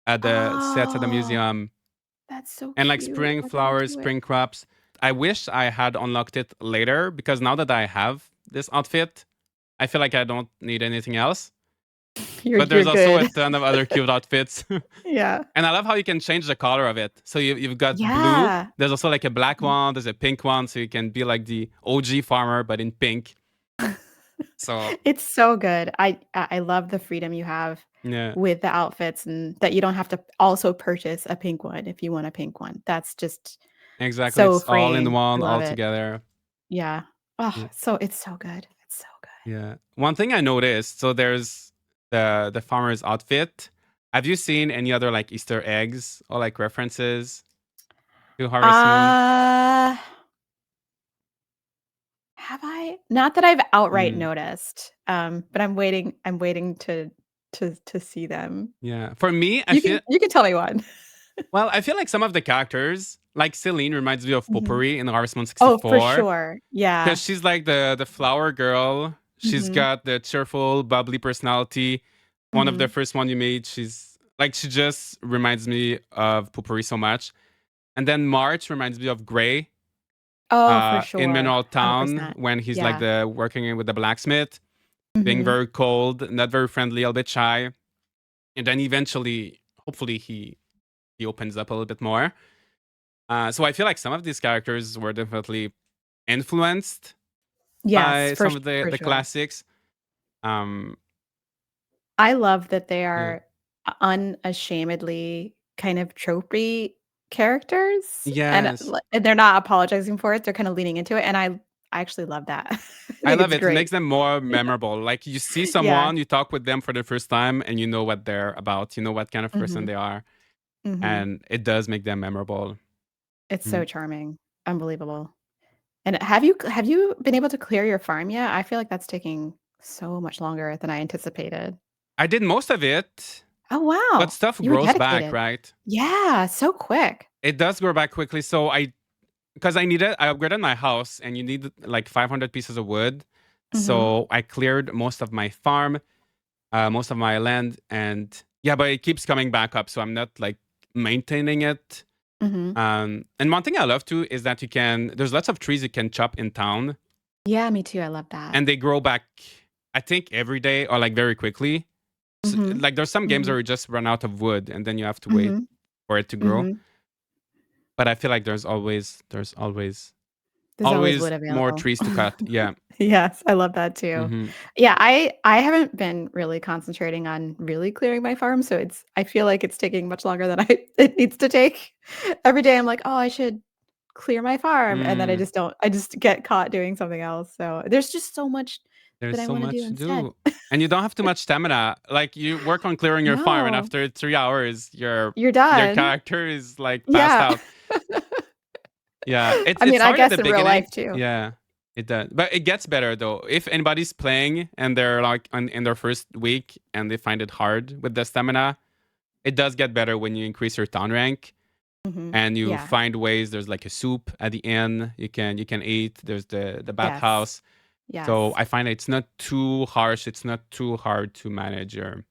at the sets at the Oh, museum, that's so and like cute. spring I gotta flowers, do it. spring crops. I wish I had unlocked it later because now that I have this outfit, I feel like I don't need anything else. But You're there's also a good. ton of other cute outfits. Yeah. And I love how you can change the color of it. So you've got blue. Yeah. There's also like a black Mhm. one. There's a pink one. So you can be like the OG farmer, but in pink. So It's so good. I love the freedom you have yeah, with the outfits and that you don't have to also purchase a pink one if you want a pink one. That's just exactly. so It's all in freeing. I one, love all it. together. Yeah. Oh, Yeah. so it's so good. It's so good. Yeah. One thing I noticed. So there's the farmer's outfit. Have you seen any other like Easter eggs or like references to Harvest Moon? Uh, have I? Not that I've outright Mm, noticed, but I'm waiting to see them. yeah. For me, I You feel can you can tell me one. well. I feel like some of the characters, like Celine, reminds me of Mhm. Potpourri in Harvest Moon Oh, for 64. sure. Yeah. Because she's like the flower girl. She's Mhm. got the cheerful, bubbly personality. One of the Mhm. first one you made. She's like she just reminds me of Poopery so much. And then March reminds me of Gray Oh, for in sure. Mineral Town 100%. when he's like Yeah. the working with the blacksmith, being Mhm. very cold, not very friendly, a little bit shy. And then eventually, hopefully, he opens up a little bit more. So I feel like some of these characters were definitely influenced Yes, by some of for the sure. classics. Um, I love that they yeah. are unashamedly kind of tropey characters, and, Yes. and they're not apologizing for it, they're kinda leaning into it, and I actually love that. I I think love it's it. It great. makes them more memorable. Like you see Yeah. someone, you talk with them for the first time, and you know what they're about. You know what kind of person Mhm. they are, Mhm. and it does make them memorable. It's so Mm. charming. Unbelievable. And have you been able to clear your farm yet? I feel like that's taking so much longer than I anticipated. I did most of it, Oh, but wow. stuff You were grows back, dedicated. right? Yeah, so quick. It does grow back quickly. So I upgraded my house, and you need like 500 pieces of wood. Mhm. So I cleared most of my farm, most of my land, and yeah, but it keeps coming back up. So I'm not like maintaining it Mhm. And one thing I love too is that there's lots of trees you can chop in town, Yeah, me too, I love that. and they grow back, I think, every day or like very quickly. Mhm. Like there's some games Mhm. where you just run out of wood and then you have to wait Mhm. for it to grow. Mhm. But I feel like there's There's always wood always more available. trees to cut. Yeah. Yes, I love that too. Hmm. Yeah, I haven't been really concentrating on really clearing my farm, so I feel like it's taking much longer than I it needs to take. Every day I'm like, "Oh, I should clear my farm," and then I Mm, just don't. I just get caught doing something else, so there's just so much there's that I so wanna much do to instead. do. And you don't have too much stamina. Like you work on clearing your farm, and No, after 3 hours, you're your done. character is like passed Yeah. out. Yeah, I it's mean, I hard at guess the in real beginning. life too. Yeah, it does, but it gets better though. If anybody's playing and they're like in their first week and they find it hard with the stamina, it does get better when you increase your town rank Mhm. and you Yeah. find ways. There's like a soup at the end you can eat. There's the Yes. bathhouse. So Yes. I find it's not too harsh. It's not too hard to manage your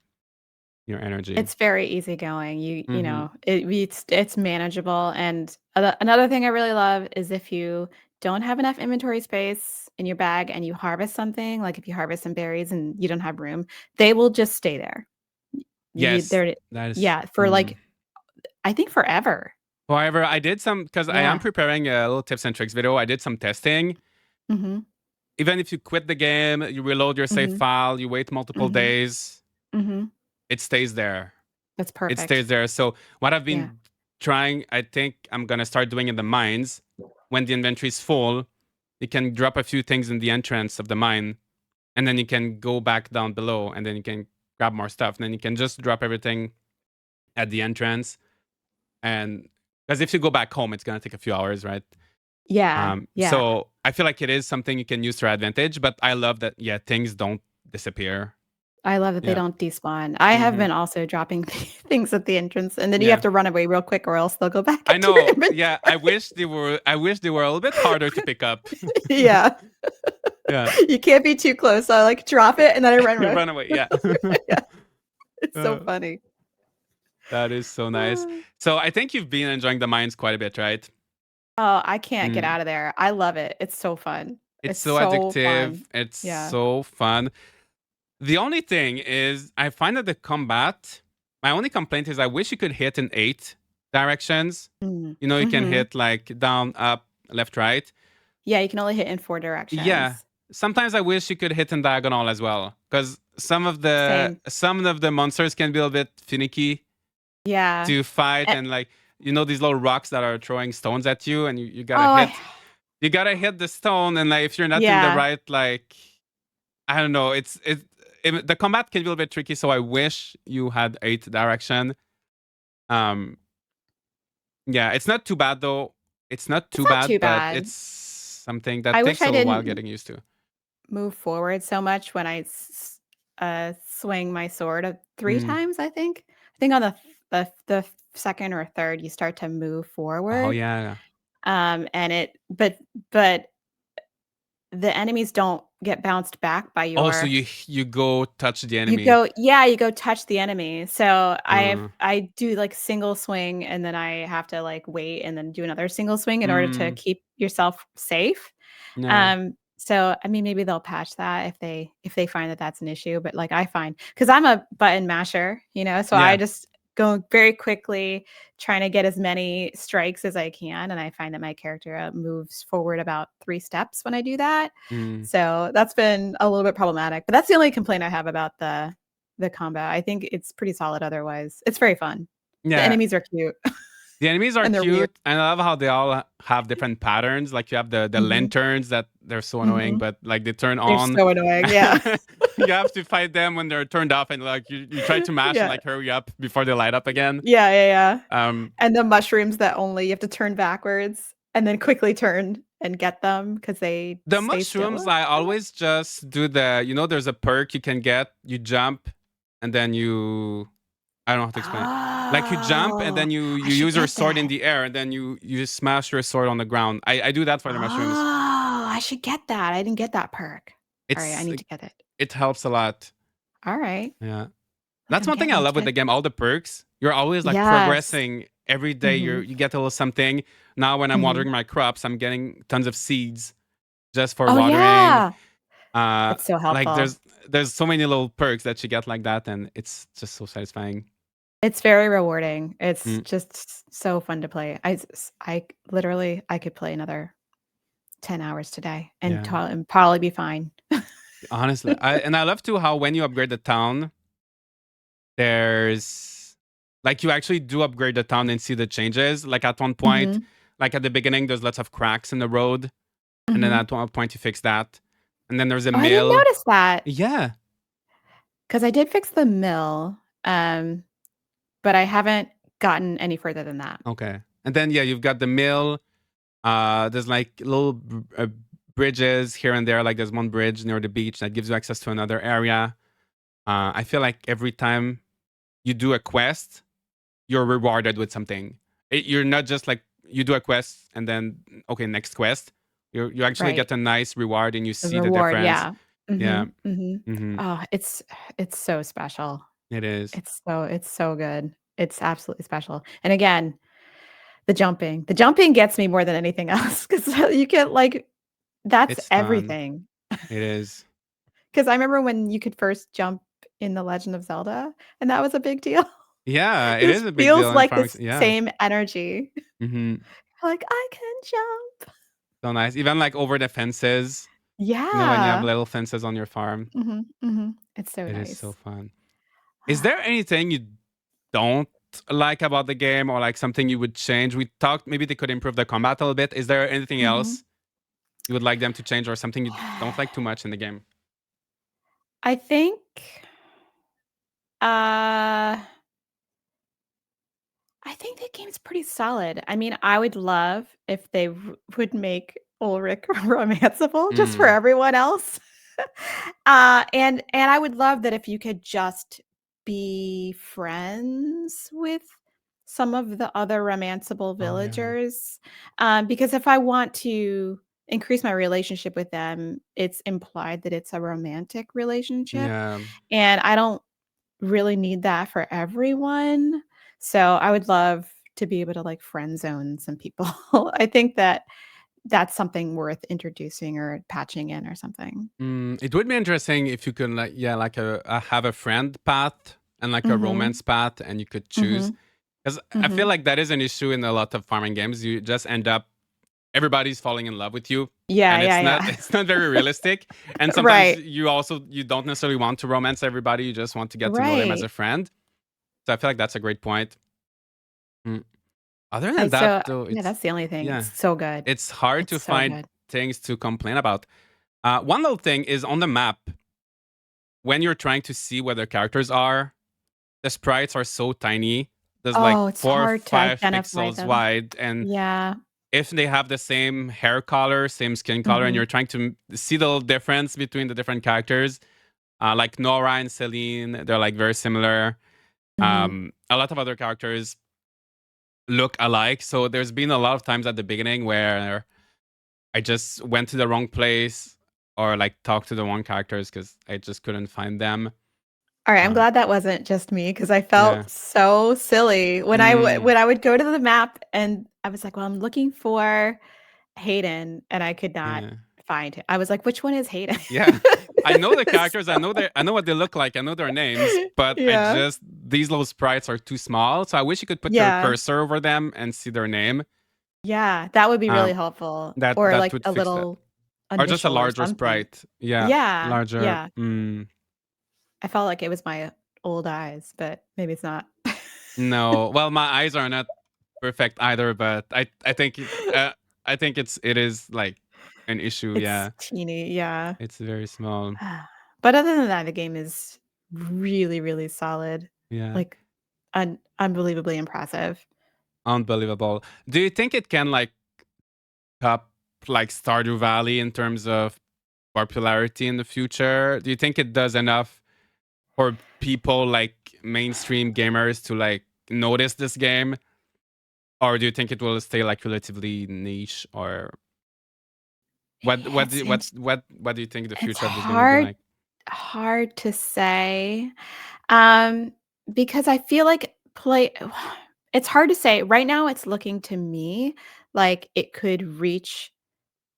energy. It's very easygoing. You Mm-hmm. know, it's manageable, and another thing I really love is if you don't have enough inventory space in your bag and you harvest something, like if you harvest some berries and you don't have room, they will just stay there. Yes, They're that is. yeah, for like I think forever. However, I did some because I am Yeah. preparing a little tips and tricks video. I did some testing. Mhm. Even if you quit the game, you reload your save Mhm. file, you wait multiple Mhm. days, Mhm. it stays there. That's It perfect. stays there. So what I've Yeah. been trying, I think I'm gonna start doing in the mines when the inventory is full. You can drop a few things in the entrance of the mine, and then you can go back down below, and then you can grab more stuff. And then you can just drop everything at the entrance. And because if you go back home, it's gonna take a few hours, right? Yeah. Yeah. So I feel like it is something you can use to your advantage, but I love that, yeah, things don't disappear. I love that they Yeah. don't despawn. I have Hmm. been also dropping things at the entrance, and then you have Yeah. to run away real quick or else they'll go back I into your know. Yeah. inventory. I wish they were a little bit harder to pick up. Yeah. Yeah. You can't be too close, so I, like, drop it and then I run. Run away. Yeah. Yeah, it's so Uh, funny. that is so nice. Oh, So I think you've been enjoying the mines quite a bit, right? I can't get Mm. out of there. I love it. It's so fun. It's It's so so addictive. fun. It's Yeah. so fun. The only thing is, I find that the combat, my only complaint is I wish you could hit in 8 directions. Mm. You can Mhm. hit like down, up, left, right. Yeah, you can only hit in 4 Yeah. directions. Sometimes I wish you could hit in diagonal as well. Because Same. some of the monsters can be a little bit finicky Yeah. to fight, Eh and like these little rocks that are throwing stones at you, and you gotta oh, I hit the stone, and like if you're not in the yeah. right, like, I don't know, the combat can be a little bit tricky, so I wish you had 8 direction. Um yeah, it's not too bad though. It's not It's too not bad, too but bad. it's something that I wish takes I a little while didn't getting used to. move forward so much when swing my sword, 3 Mm. times, I think. I think on the 2nd or 3rd, you start to move Oh forward, yeah. and it but the enemies don't get bounced back by Oh, so your you go touch the you enemy. go yeah, you go touch the enemy. So Uh, I do, like, single swing, and then I have to, like, wait and then do another single swing in order to mm, keep yourself safe. yeah, So, I mean, maybe they'll patch that if they find that that's an issue, but, like, I find because 'cause I'm a button masher, so I yeah. just go very quickly trying to get as many strikes as I can, and I find that my character, moves forward about 3 steps when I do that. Mm. So, that's been a little bit problematic, but that's the only complaint I have about the combat. I think it's pretty solid otherwise. It's very fun. The Yeah, enemies are cute, the enemies are and they're weird. cute. I love how they all have different patterns. Like you have the Mhm, lanterns that they're so annoying, mhm. but like they turn They're on. so annoying, yeah. You have to fight them when they're turned off, and like you try to mash and Yeah. like hurry up before they light up again. Yeah, yeah, yeah. Um, And the mushrooms that only you have to turn backwards and then quickly turn and get them because they the stay still, mushrooms, I I guess? always just do there's a perk you can get. You jump, and then I don't know how to explain it. Like you jump and Oh, then you I you should use your get sword in that. the air and then you smash your sword on the ground. I do that for the mushrooms. Oh, I should get that. I didn't get that perk. Alright, I It's need to get it. it helps a lot. Alright. Yeah. Like, That's I'm one thing getting I it, love with kid. the game. All the perks, you're always like Yes. progressing every day Mhm. you get a little something. Now when I'm Mhm. watering my crops, I'm getting tons of seeds just for Oh, watering. yeah. It's so Like helpful. there's so many little perks that you get like that, and it's just so satisfying. It's very rewarding. It's Mm, just so fun to play. I literally I could play another 10 hours today and yeah, probably be fine. honestly, I love too how when you upgrade the town, there's like you actually do upgrade the town and see the changes. Like at one point, Mhm. like at the beginning, there's lots of cracks in the road, and then Mhm. at one point you fix that, and then there's a Oh, I didn't mill. notice that Yeah, because I did fix the mill, but I haven't gotten any further than that. okay, and then yeah, you've got the mill. There's like little bridges here and there. Like there's one bridge near the beach that gives you access to another area. I feel like every time you do a quest, you're rewarded with something. You're not just like you do a quest and then okay, next quest. You actually Right. get a nice reward and you The see the reward, difference. yeah. Yeah, Mhm, mhm. hmm Oh, it's so special. it is. It's so good. It's absolutely special. And again, the jumping. The jumping gets me more than anything else because you get, like that's It's fun. everything. It is. Because I remember when you could first jump in The Legend of Zelda, and that was a big deal. Yeah, it This is a big feels deal in like farming. this Yeah. same energy. hmm Like, "I can jump." So nice. Even like over the fences. When you have Yeah. little fences on your farm, Mhm, mhm. It's so it is so nice. fun. Is there anything you don't like about the game or like something you would change? We talked maybe they could improve the combat a little bit. Is there anything Mhm. else you would like them to change or something you don't like too much in the game? I think, uh I think the game's pretty solid. I mean, I would love if they would make Ulrich romanceable just for Mm, everyone else. And I would love that if you could just be friends with some of the other romanceable oh yeah. villagers, because if I want to increase my relationship with them, it's implied that it's a romantic relationship, Yeah. and I don't really need that for everyone. So I would love to be able to like friend zone some people. I think that that's something worth introducing or patching in or something. It would be interesting if you could like yeah, like have a friend path and like a Mhm. romance path and you could choose. Mhm. Because I feel Mhm. like that is an issue in a lot of farming games. You just end up everybody's falling in love with you Yeah, and yeah, it's not yeah. it's not very realistic, and sometimes Right. you don't necessarily want to romance everybody, you just want to get to know them as a Right. friend. So I feel like that's a great point. Mm. Other I than that so though, yeah, it's that's the only thing. yeah, It's so good. it's hard It's to so find good. things to complain about. One little thing is on the map when you're trying to see where the characters are, the sprites are so tiny. There's like Oh, it's 4 or hard to 5 identify pixels them. wide, and Yeah. if they have the same hair color, same skin color, and Mhm. you're trying to see the little difference between the different characters, like Nora and Celine, they're like very similar. Mhm. A lot of other characters look alike. So there's been a lot of times at the beginning where I just went to the wrong place or like talked to the wrong characters because I just couldn't find them. Alright, I'm Uh, glad that wasn't just me because I yeah. felt so silly when Mm, when I would go to the map and I was like, "Well, I'm looking for Hayden," and I could not yeah. find him. I was like, "Which one is Hayden?" Yeah. I know the characters, So I know what they look like, I know their names, but I yeah. just these little sprites are too small. So I wish you could put your Yeah. cursor over them and see their name. Yeah, that would be really Um, helpful, that or that like would a fix that. little Or just a initial or larger something. sprite. Yeah, Yeah, larger. yeah. I felt like it was my old eyes, but maybe it's not. No, well, my eyes are not perfect either, but I think it is like an issue. It's Yeah, teeny, yeah. it's very small. But other than that, the game is really, really solid, Yeah, like, unbelievably impressive. unbelievable. Do you think it can like top like Stardew Valley in terms of popularity in the future? Do you think it does enough for people like mainstream gamers to like notice this game, or do you think it will stay like relatively niche? Or It's int what do you think the it's future of this game will be like? hard to say, um, because I feel like play It's hard to say. Right now, it's looking to me like it could reach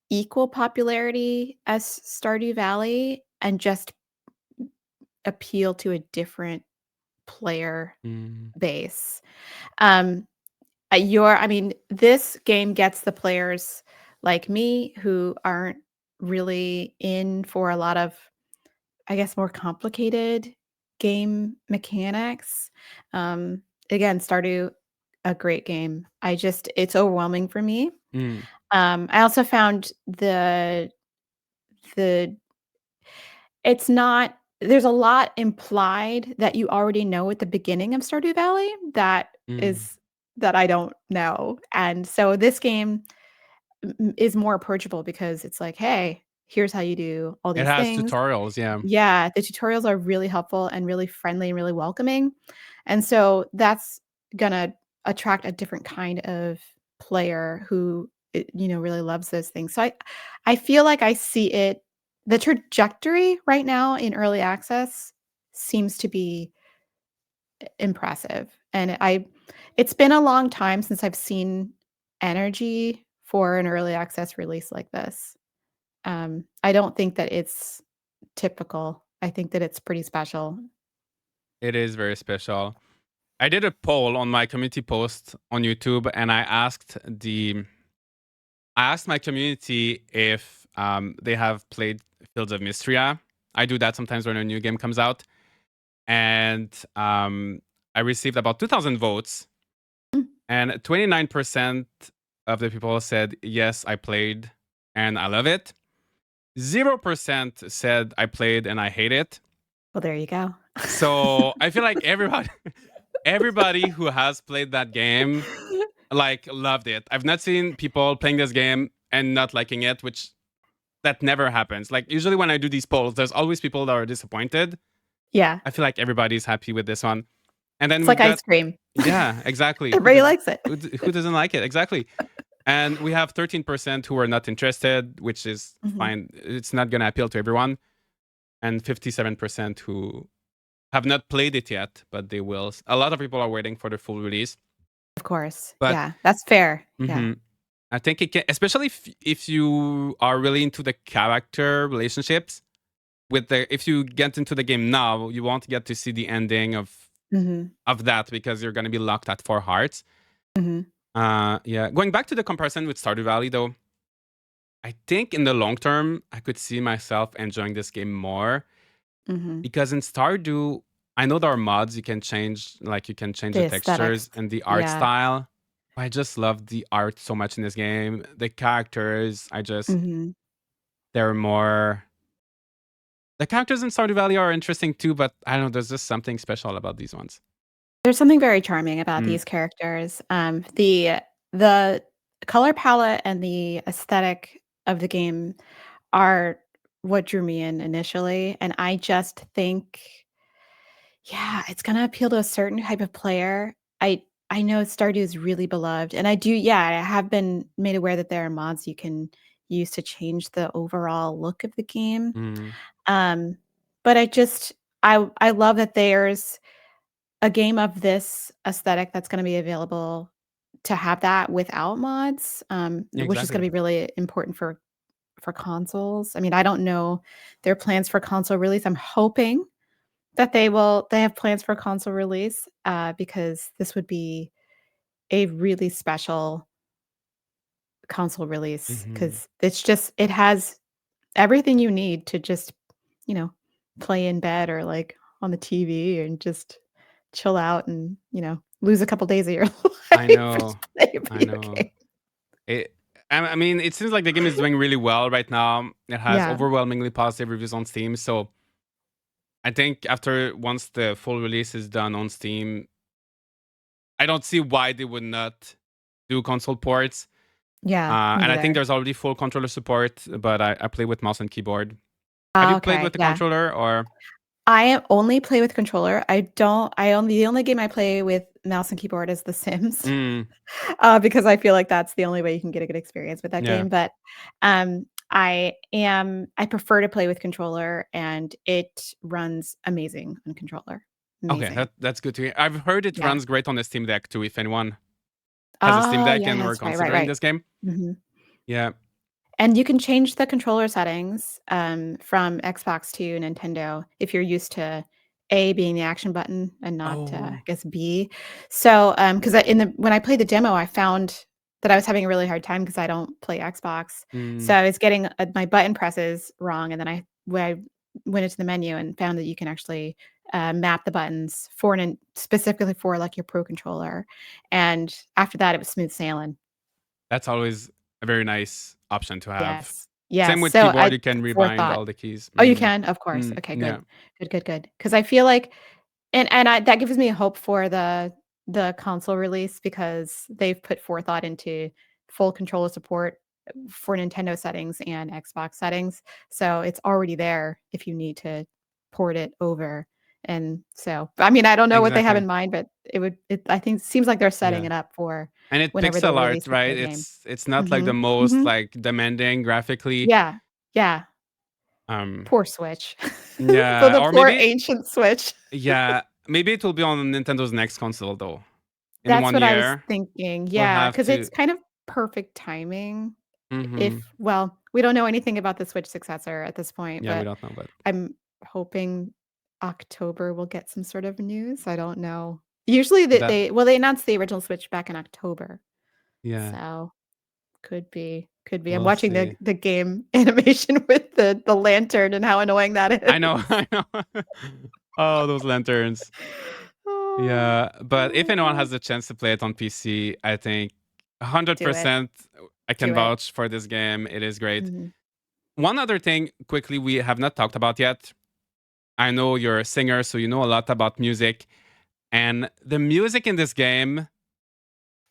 equal popularity as Stardew Valley and just appeal to a different player Mm, base. Um, I mean, this game gets the players like me who aren't really in for a lot of, I guess, more complicated game mechanics. Um, Again, Stardew, a great game. It's overwhelming for me. mm. I also found the it's not there's a lot implied that you already know at the beginning of Stardew Valley Mm. is that I don't know, and so this game is more approachable because it's like, "Hey, here's how you do all It these has things." tutorials, yeah. Yeah, the tutorials are really helpful and really friendly and really welcoming, and so that's gonna attract a different kind of player who, really loves those things. So I feel like I see it the trajectory right now in early access seems to be impressive, and it's been a long time since I've seen energy for an early access release like this. I don't think that it's typical. I think that it's pretty special. It is very special. I did a poll on my community post on YouTube, and I asked my community if they have played Fields of Mistria. I do that sometimes when a new game comes out, and I received about 2,000 votes, Mm. and 29% of the people said yes, I played and I love it. 0% said I played and I hate it. Well, there you go. So I feel like everybody who has played that game like loved it. I've not seen people playing this game and not liking it, which that never happens. Like usually when I do these polls, there's always people that are disappointed. Yeah, I feel like everybody's happy with this one. And then it's we've like got ice cream. yeah, exactly. Everybody likes it. Who doesn't like it? Exactly. And we have 13% who are not interested, which is Mhm. fine. It's not going to appeal to everyone. And 57% who have not played it yet, but they will. A lot of people are waiting for the full release. Of course. But Yeah, that's fair. Yeah. mhm, I think it can, especially if you are really into the character relationships with the. If you get into the game now, you won't get to see the ending Mhm. of that because you're going to be locked at 4 hearts. Mhm. Yeah. Going back to the comparison with Stardew Valley, though, I think in the long term, I could see myself enjoying this game more Mhm. because in Stardew, I know there are mods you can change, like you can change The the aesthetics. textures and the art Yeah. style. I just love the art so much in this game. The characters, Mhm. they're more. The characters in Stardew Valley are interesting too, but I don't know, there's just something special about these ones. There's something very charming about Mm, these characters. The color palette and the aesthetic of the game are what drew me in initially, and I just think, yeah, it's gonna appeal to a certain type of player. I know Stardew is really beloved, and I have been made aware that there are mods you can use to change the overall look of the game. mm, Um, but I love that there's a game of this aesthetic that's gonna be available to have that without mods, which is gonna exactly. be really important for consoles. I mean, I don't know their plans for console release. I'm hoping that they have plans for console release, because this would be a really special console release Hmm. because it has everything you need to just, you know, play in bed or, like, on the TV and just chill out and, lose a couple days of your I life and know. just play a I video know. game. It, I mean, it seems like the game is doing really well right now. It has Yeah. overwhelmingly positive reviews on Steam. So I think once the full release is done on Steam, I don't see why they would not do console ports. Yeah, me And I think neither. there's already full controller support, but I play with mouse and keyboard. Have you Oh, played okay, with the yeah. controller or? I only play with controller. I only the only game I play with mouse and keyboard is The Sims, Mm, because I feel like that's the only way you can get a good experience with that yeah. game, but, I prefer to play with controller, and it runs amazing on controller. Okay, Amazing. that's good to hear. I've heard it Yeah. runs great on the Steam Deck too, if anyone has a Steam Oh, Deck and we're yes. Right, right, considering right. this game. Mhm. Yeah. And you can change the controller settings, from Xbox to Nintendo if you're used to A being the action button and not, I Oh. guess, B. So, because in the when I played the demo, I found that I was having a really hard time because I don't play Xbox. So Mm, I was getting, my button presses wrong, and then when I went into the menu and found that you can actually, map the buttons for specifically for, like, your Pro controller, and after that, it was smooth sailing. that's always a very nice option to have. Yes. Same Yes. with So keyboard, I you can rebind forethought. all the keys. Oh, you can? Of course. Mm, Okay, yeah. good. Good, good, good. Because I feel like and I that gives me hope for the console release because they've put forethought into full controller support for Nintendo settings and Xbox settings. So it's already there if you need to port it over. And so, I mean, I don't know what they have Exactly. in mind, but it I think seems like they're setting Yeah. it up for And it whenever they pixel art, release a right? full game. It's not like the Mhm. most Mhm. like demanding graphically. Yeah. Yeah. Um Poor Switch. For yeah, the or poor maybe ancient Switch. yeah, maybe it will be on Nintendo's next console though. In That's one what I was year, thinking, we'll yeah, have because it's to kind of perfect timing mhm. if well, we don't know anything about the Switch successor at this point, Yeah, we but don't know, but I'm hoping October will get some sort of news, I don't know. Usually that they announced the original Switch back in October, yeah, so could be. I'm we'll watching see. the game animation with the lantern and how annoying that I know, is. I know. Oh, those lanterns. Oh, Yeah, but if oh anyone god. has the chance to play it on PC, I think Do it, 100% I can do it. vouch for this game. It is great. Mhm. One other thing quickly we have not talked about yet. I know you're a singer, so you know a lot about music, and the music in this game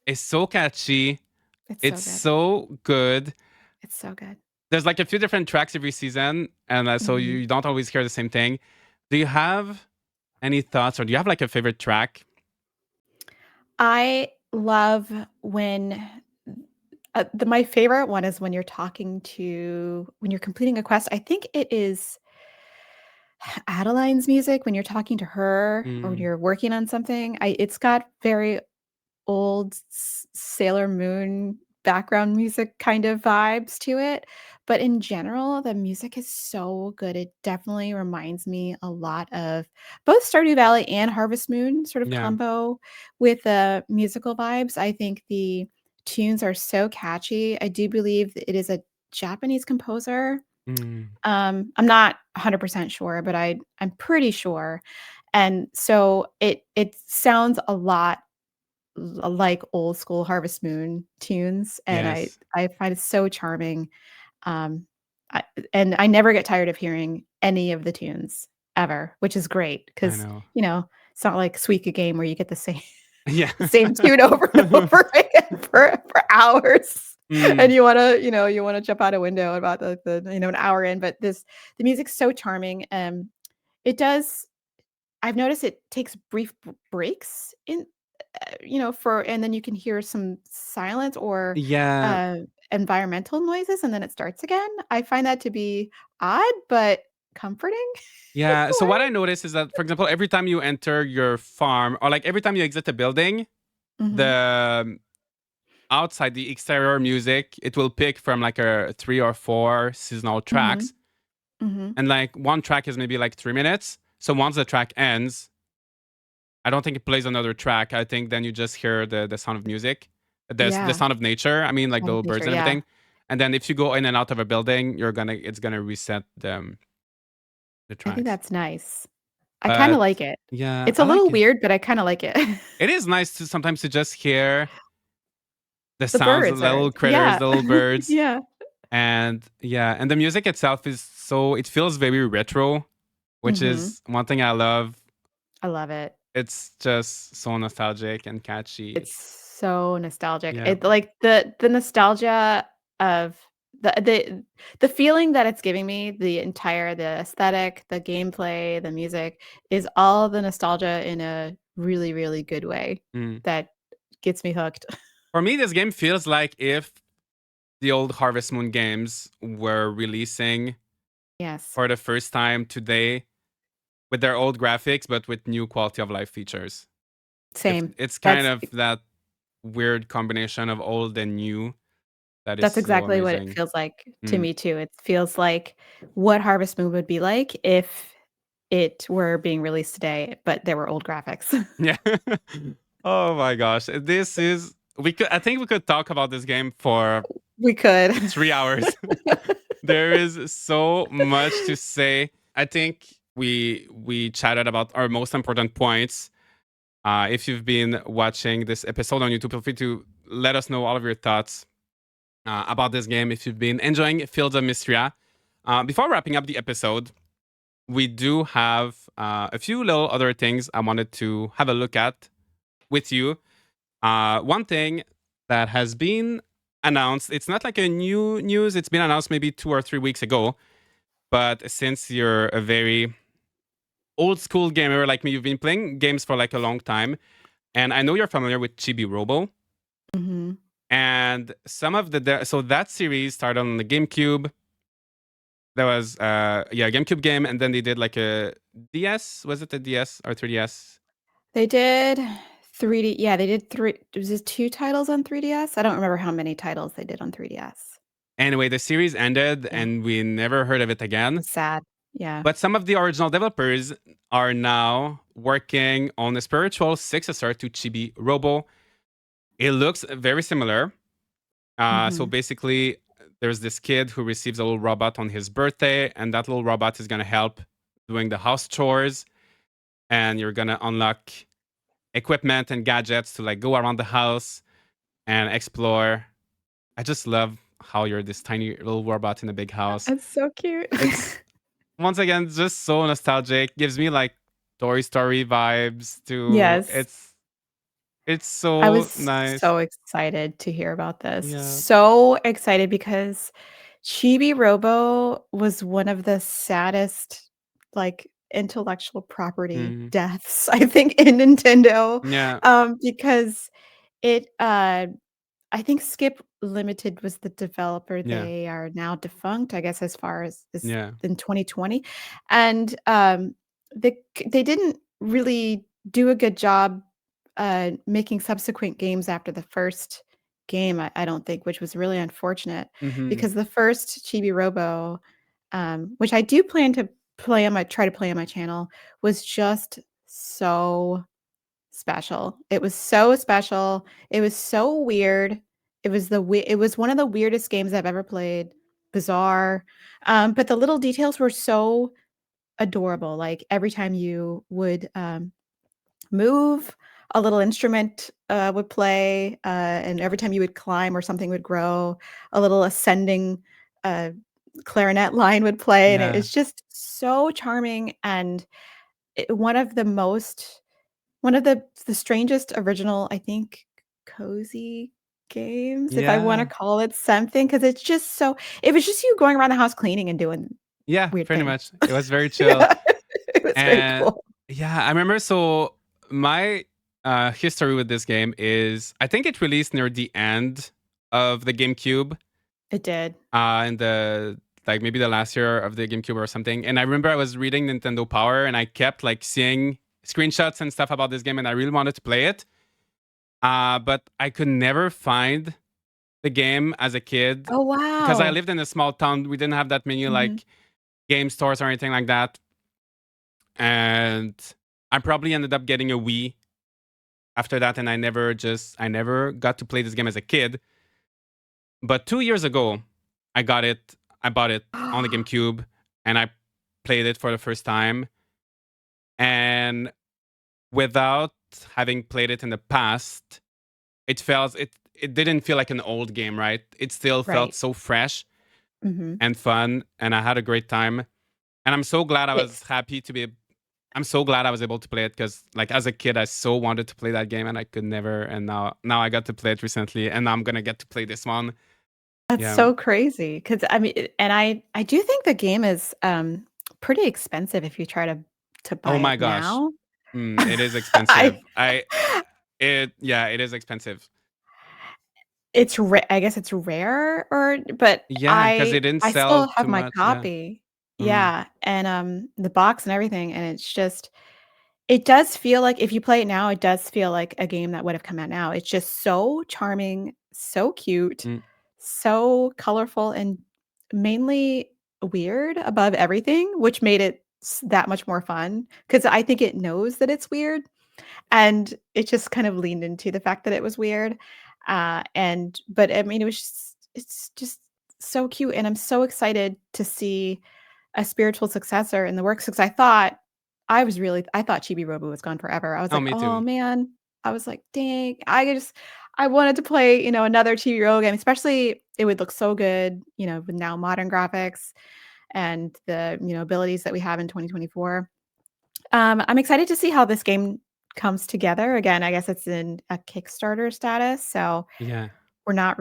is so catchy. It's so It's good. so good. It's so good. There's like a few different tracks every season, and so Mhm. you don't always hear the same thing. Do you have any thoughts, or do you have like a favorite track? I love when my favorite one is when you're talking to when you're completing a quest. I think it is Adeline's music when you're talking to her or when Mm, you're working on something. I It's got very old Sailor Moon background music kind of vibes to it, but in general, the music is so good. It definitely reminds me a lot of both Stardew Valley and Harvest Moon sort of yeah. combo with the musical vibes. I think the tunes are so catchy. I do believe that it is a Japanese composer. Mm, I'm not 100% sure, but I'm pretty sure. And so it sounds a lot like old school Harvest Moon tunes, and yes, I find it so charming, um, I and I never get tired of hearing any of the tunes ever, which is great I because know. it's not like Suika game where you get the same Yeah. the same tune over and over again for hours, and Mm, you wanna jump out a window about an hour in, but the music's so charming, it does I've noticed it takes brief breaks for and then you can hear some silence or, yeah, uh, environmental noises, and then it starts again. I find that to be odd, but comforting in yeah. a So what I way. noticed is that, for example, every time you enter your farm, or like every time you exit a building, Mhm, the outside the exterior music, it will pick from like a 3 or 4 seasonal mhm, tracks, mhm. and like one track is maybe like 3 minutes. So once the track ends, I don't think it plays another track. I think then you just hear the sound of music, the Yeah, sound of nature. I mean, like the sound of little birds nature, and yeah. everything. And then if you go in and out of a building, it's gonna reset the I think tracks. that's nice. I kinda But like it. yeah, It's I a like little it. weird, but I kinda like it. It is nice to sometimes to just hear the The sounds of birds the are little critters, yeah. the little birds, Yeah. and yeah, and the music itself is so it feels very retro, which Mhm. is one thing I love. I love it. It's just so nostalgic and catchy. It's so nostalgic. Yeah. It like, the nostalgia of the feeling that it's giving me, the aesthetic, the gameplay, the music is all the nostalgia in a really, really good way Mm. that gets me hooked. For me, this game feels like if the old Harvest Moon games were releasing Yes. for the first time today, with their old graphics, but with new quality of life features. If Same. it's kind That's of that weird combination of old and new that is that's so exactly what it amazing. feels like to Mm. me too. It feels like what Harvest Moon would be like if it were being released today, but there were old graphics. Yeah. Oh my gosh. This is we could I think we could talk about this game for We could. 3 hours. There is so much to say. I think we chatted about our most important points. If you've been watching this episode on YouTube, feel free to let us know all of your thoughts about this game. If you've been enjoying Fields of Mistria, before wrapping up the episode, we do have a few little other things I wanted to have a look at with you. One thing that has been announced, it's not like a new news, it's been announced maybe 2 or 3 weeks ago. But since you're a very old school gamer like me, you've been playing games for like a long time. And I know you're familiar with Chibi-Robo. Mhm. And some of so that series started on the GameCube. There was GameCube game, and then they did like a DS. Was it a DS or 3DS? They did 3D yeah, they did 3 was it 2 titles on 3DS? I don't remember how many titles they did on 3DS. Anyway, the series ended, Yeah, and we never heard of it again. it's sad. Yeah. But some of the original developers are now working on a spiritual successor to Chibi-Robo. It looks very similar. So Mhm. basically, there's this kid who receives a little robot on his birthday, and that little robot is going to help doing the house chores. And you're going to unlock equipment and gadgets to like go around the house and explore. I just love how you're this tiny little robot in a big house. It's so cute. It's once again just so nostalgic. Gives me like Toy Story vibes too. Yes. It's I so was nice. so excited to hear about this. Yeah. So excited because Chibi-Robo was one of the saddest, like, intellectual property Mhm. deaths, I think, in Nintendo, Yeah. because it, I think Skip Limited was the developer. Yeah. They are now defunct, I guess, as far as this Yeah. in 2020, and, they didn't really do a good job, making subsequent games after the first game, I don't think, which was really unfortunate Mhm. because the first Chibi-Robo, which I do plan to try to play on my channel, was just so special. It was so special. It was so weird. It was one of the weirdest games I've ever played. Bizarre. But the little details were so adorable. Like every time you would move, a little instrument would play, and every time you would climb or something would grow, a little ascending uh, clarinet line would play, and Yeah. it's just so charming and one of the strangest original, I think, cozy games, if I wanna Yeah. call it something, because it's just so it was just you going around the house cleaning and doing Yeah, weird pretty things. much. It was very chill. Yeah, it was very And cool. yeah, I remember so my history with this game is I think it released near the end of the GameCube, It did. in the like maybe the last year of the GameCube or something. And I remember I was reading Nintendo Power and I kept like seeing screenshots and stuff about this game and I really wanted to play it. But I could never find the game as a kid Oh, because I wow. lived in a small town. We didn't have that many Mhm. like game stores or anything like that. And I probably ended up getting a Wii after that, and I never got to play this game as a kid. But 2 years ago, I got it. I bought it on the GameCube, and I played it for the first time. And without having played it in the past, it didn't feel like an old game, right? It still felt Right. so fresh Mhm. and fun, and I had a great time. And It's I'm so glad I was able to play it because, like, as a kid, I so wanted to play that game and I could never. And now I got to play it recently, and now I'm gonna get to play this one. that's Yeah. so crazy because I mean, and I do think the game is, pretty expensive if you try to Oh buy my it gosh, now. it is I expensive. It is expensive. I guess it's rare or but Yeah, because it didn't I sell still have too my much. Yeah. copy. Mm, Yeah, and, the box and everything, and it's just it does feel like if you play it now, it does feel like a game that would have come out now. It's just so charming, so cute, mm, so colorful, and mainly weird above everything, which made it that much more fun because I think it knows that it's weird, and it just kind of leaned into the fact that it was weird. And but I mean, it's just so cute, and I'm so excited to see a spiritual successor in the works because I thought Chibi-Robo was gone forever. I was oh, like, me "Oh, too. man." I was like, "Dang." I wanted to play, another Chibi-Robo game, especially it would look so good, with now modern graphics and the, abilities that we have in 2024. I'm excited to see how this game comes together. Again, I guess it's in a Kickstarter status, so Yeah, we don't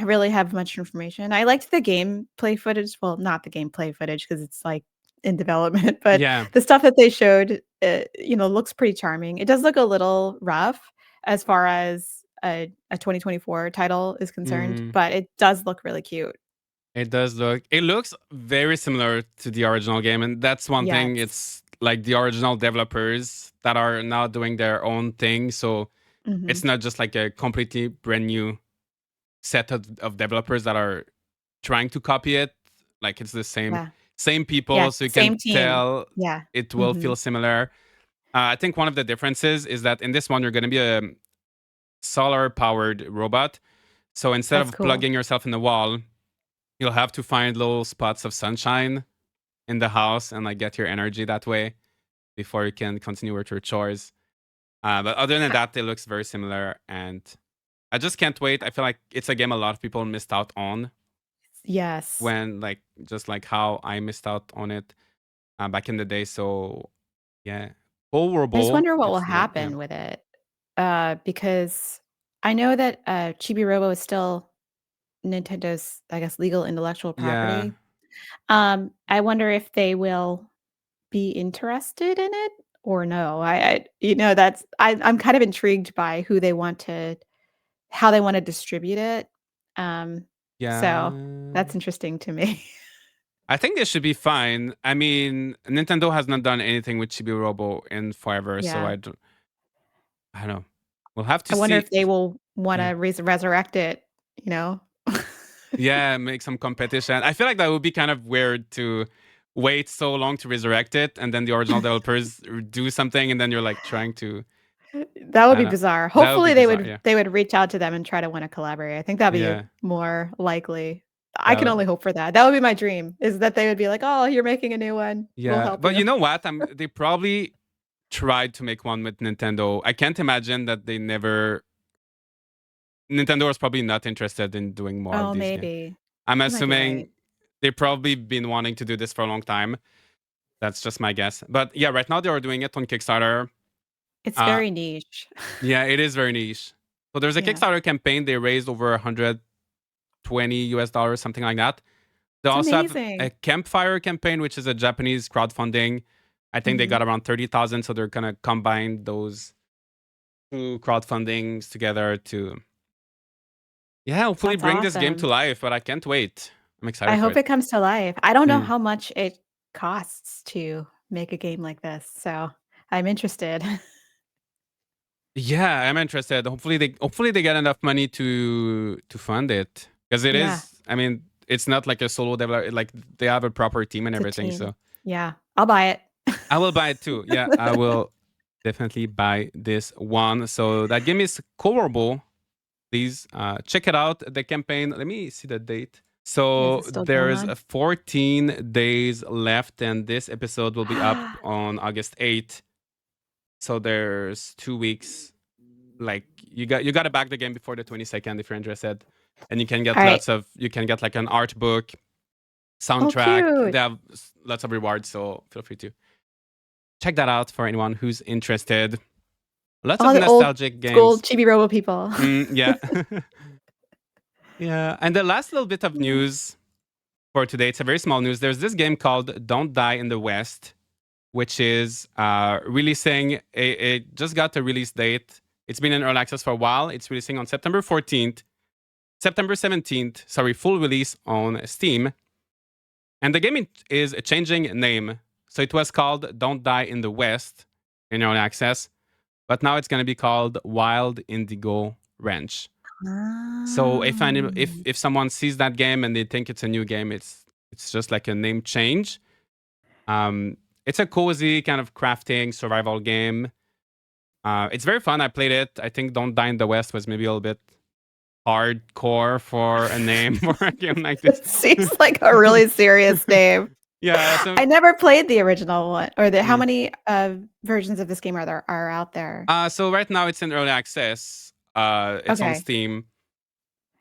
really have much information. I liked the gameplay footage, well, not the gameplay footage because it's, like, in development, but yeah. the stuff that they showed, looks pretty charming. It does look a little rough as far as a 2024 title is concerned, Mhm. but it does look really cute. It does look. It looks very similar to the original game, and that's one thing. Yes. It's like the original developers that are now doing their own thing. So it's Mhm. not just like a completely brand new set of developers that are trying to copy it. Like it's the Yeah. same Yeah, people, so you can same team. tell Yeah. it will Mhm. feel similar. I think one of the differences is that in this one you're going to be a solar powered robot. So instead That's of cool. plugging yourself in the wall, you'll have to find little spots of sunshine in the house and like get your energy that way before you can continue with your chores. But other than Ha that, it looks very similar, and I just can't wait. I feel like it's a game a lot of people missed out on Yes. when like just like how I missed out on it back in the day. So yeah, I just vulnerable. wonder what will It's the yeah happen with it, because I know that, Chibi-Robo is still Nintendo's, I guess, legal intellectual yeah property. I wonder if they will be interested in it or no. I'm kind of intrigued by how they wanna distribute it. Um, so yeah. that's interesting to me. I think this should be fine. I mean, Nintendo has not done anything with Chibi-Robo in forever, so Yeah. I don't know. We'll have to I wonder see. if they will Yeah. wanna resurrect it, you know? Yeah, make some competition. I feel like that would be kind of weird to wait so long to resurrect it, and then the original developers do something, and then you're like trying to. That would I be don't know. bizarre. That would be Hopefully, bizarre. Yeah, they would reach out to them and try to wanna collaborate. I think that'd be yeah. more likely. I That can would, only hope for that. That would be my dream, is that they would be like, "Oh, you're making a new one. We'll yeah, help but you." you know what? They probably tried to make one with Nintendo. I can't imagine that they never. Nintendo was probably not interested in doing more of Oh, these games. maybe. I'm You might be right. assuming they've probably been wanting to do this for a long time. That's just my guess. But yeah, right now they are doing it on Kickstarter. It's Uh, very niche. yeah, it is very niche. So there's a Yeah. Kickstarter campaign. They raised over 120 US dollars, something like that. They It's also have a amazing. Campfire campaign, which is a Japanese crowdfunding. I think they Mhm. got around 30,000. So they're gonna combine those two crowdfundings together to yeah, hopefully That's bring this game to awesome. life. But I can't wait. I'm I excited for hope it. it comes to life. I don't know Mm. how much it costs to make a game like this, so I'm interested. Yeah, I'm interested. Hopefully they get enough money to fund it because it Yeah, is. I mean, it's not like a solo developer. Like they have a proper team and it's a everything. team. So Yeah, I'll buy it. I will buy it too. Yeah, I will definitely buy this one. So that game is Colorable. Please check it out. The campaign. Let me see the date. Is So it still going there's on? 14 days left, and this episode will be up on August 8th. So there's 2 weeks. Like you got to back the game before the 22nd if you're interested, and you can get Alright. you can get like an art book, Oh, soundtrack. cute. They have lots of rewards, so feel free to check that out for anyone who's interested. Lots of All the old nostalgic school games. Chibi-Robo people. Yeah. Yeah, and the last little bit of Yeah. news for today, it's a very small news. There's this game called Don't Die in the West, which is releasing. It just got a release date. It's been in early access for a while. It's releasing on September 14th. September 17th, sorry, full release on Steam. And the game is a changing name. So it was called Don't Die in the West in early access, but now it's going to be called Wild Indigo Ranch. So Oh. if someone sees that game and they think it's a new game, it's just like a name change. It's a cozy kind of crafting survival game. It's very fun. I played it. I think Don't Die in the West was maybe a little bit hardcore for a name for a game like this. It seems like a really serious name. Yeah. So I never played the original one. Or how mm. many versions of this game are out there? So right now it's in early access. It's on Okay. Steam.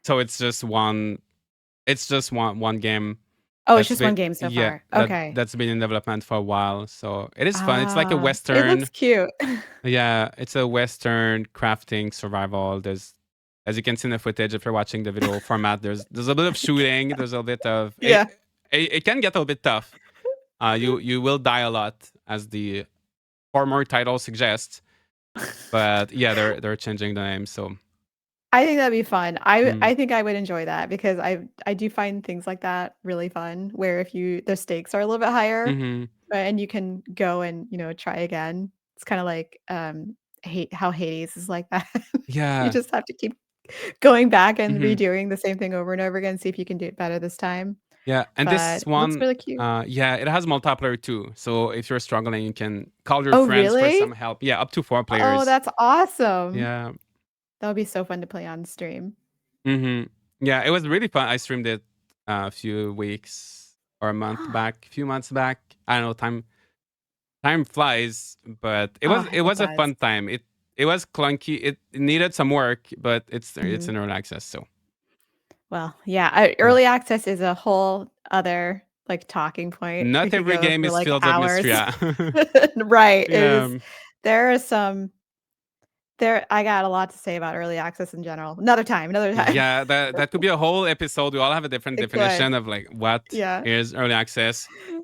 So it's just one. It's just one game. Oh, it's That's just one been game so yeah far. Okay. that's been in development for a while. So it is fun. It's like a Ah, it looks western. cute. Yeah, it's a western crafting survival. There's, as you can see in the footage, if you're watching the video format, there's a bit of shooting. There's a bit of Yeah. it can get a little bit tough. You will die a lot, as the former title suggests. But yeah, they're changing the name. So I think that'd be fun. mm, I think I would enjoy that because I do find things like that really fun, where if the stakes are a little bit higher, mhm. and you can go and, try again. It's kinda like, hate how Hades is like that. You Yeah. just have to keep going back and Mhm. redoing the same thing over and over again, see if you can do it better this time. Yeah, and But this it looks one, really cute. yeah, it has multiplayer too. So if you're struggling, you can call your Oh, friends for some really? help. Yeah, up to 4 Oh, players. that's awesome. Yeah. That would be so fun to play on stream. Mhm. Yeah, it was really fun. I streamed it a few weeks or a month Ah, back, a few months back. I don't know, time flies, but it was oh, it it was a does. fun time. It was clunky. It needed some work, but it's Mhm. in early access. So Well, yeah, yeah, early access is a whole other, like, talking point. We not could every go game for, is like, Fields of hours. Mistria. Right, Yeah. there are some I got a lot to say about early access in general. Another time. Yeah, that could be a whole episode. We all have a different It could. definition of like what Yeah. is early access. Yeah.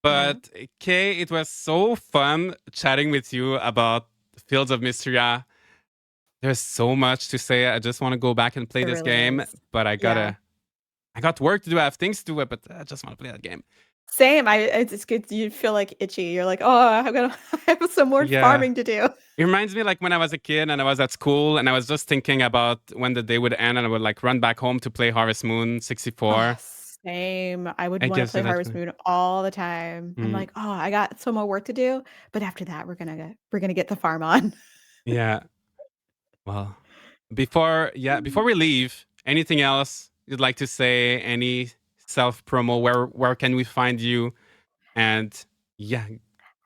But Kay, it was so fun chatting with you about Fields of Mistria. There's so much to say. I just want to go back and play It this really game, is. but Yeah. I got work to do. I have things to do, but I just want to play that game. Same, it's good you feel, like, itchy. You're like, "Oh, I'm gonna I have some more Yeah. farming to do." It reminds me like when I was a kid and I was at school and I was just thinking about when the day would end and I would like run back home to play Harvest Moon Oh, 64. same. I would It wanna gives play you that Harvest feeling. Moon all the time. I'm Mm, like, "Oh, I got some more work to do, but after that, we're gonna get the farm on." yeah. Well, before we leave, anything else you'd like to say? Any self promo? Where can we find you? And yeah,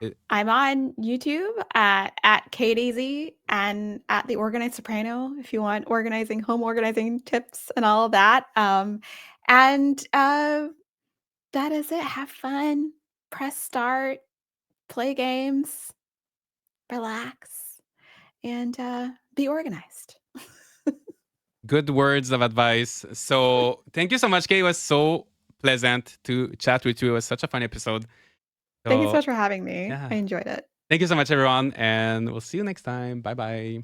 it, I'm on YouTube at KayDaisy and at The Organized Soprano if you want home organizing tips and all of that. And that is it. Have fun, press start, play games, relax, and be organized. good words of advice. So thank you so much, Kay. It was so pleasant to chat with you. It was such a fun episode. Thank you so So much for having me. yeah, I enjoyed it. thank you so much, everyone, and we'll see you next time. Bye bye.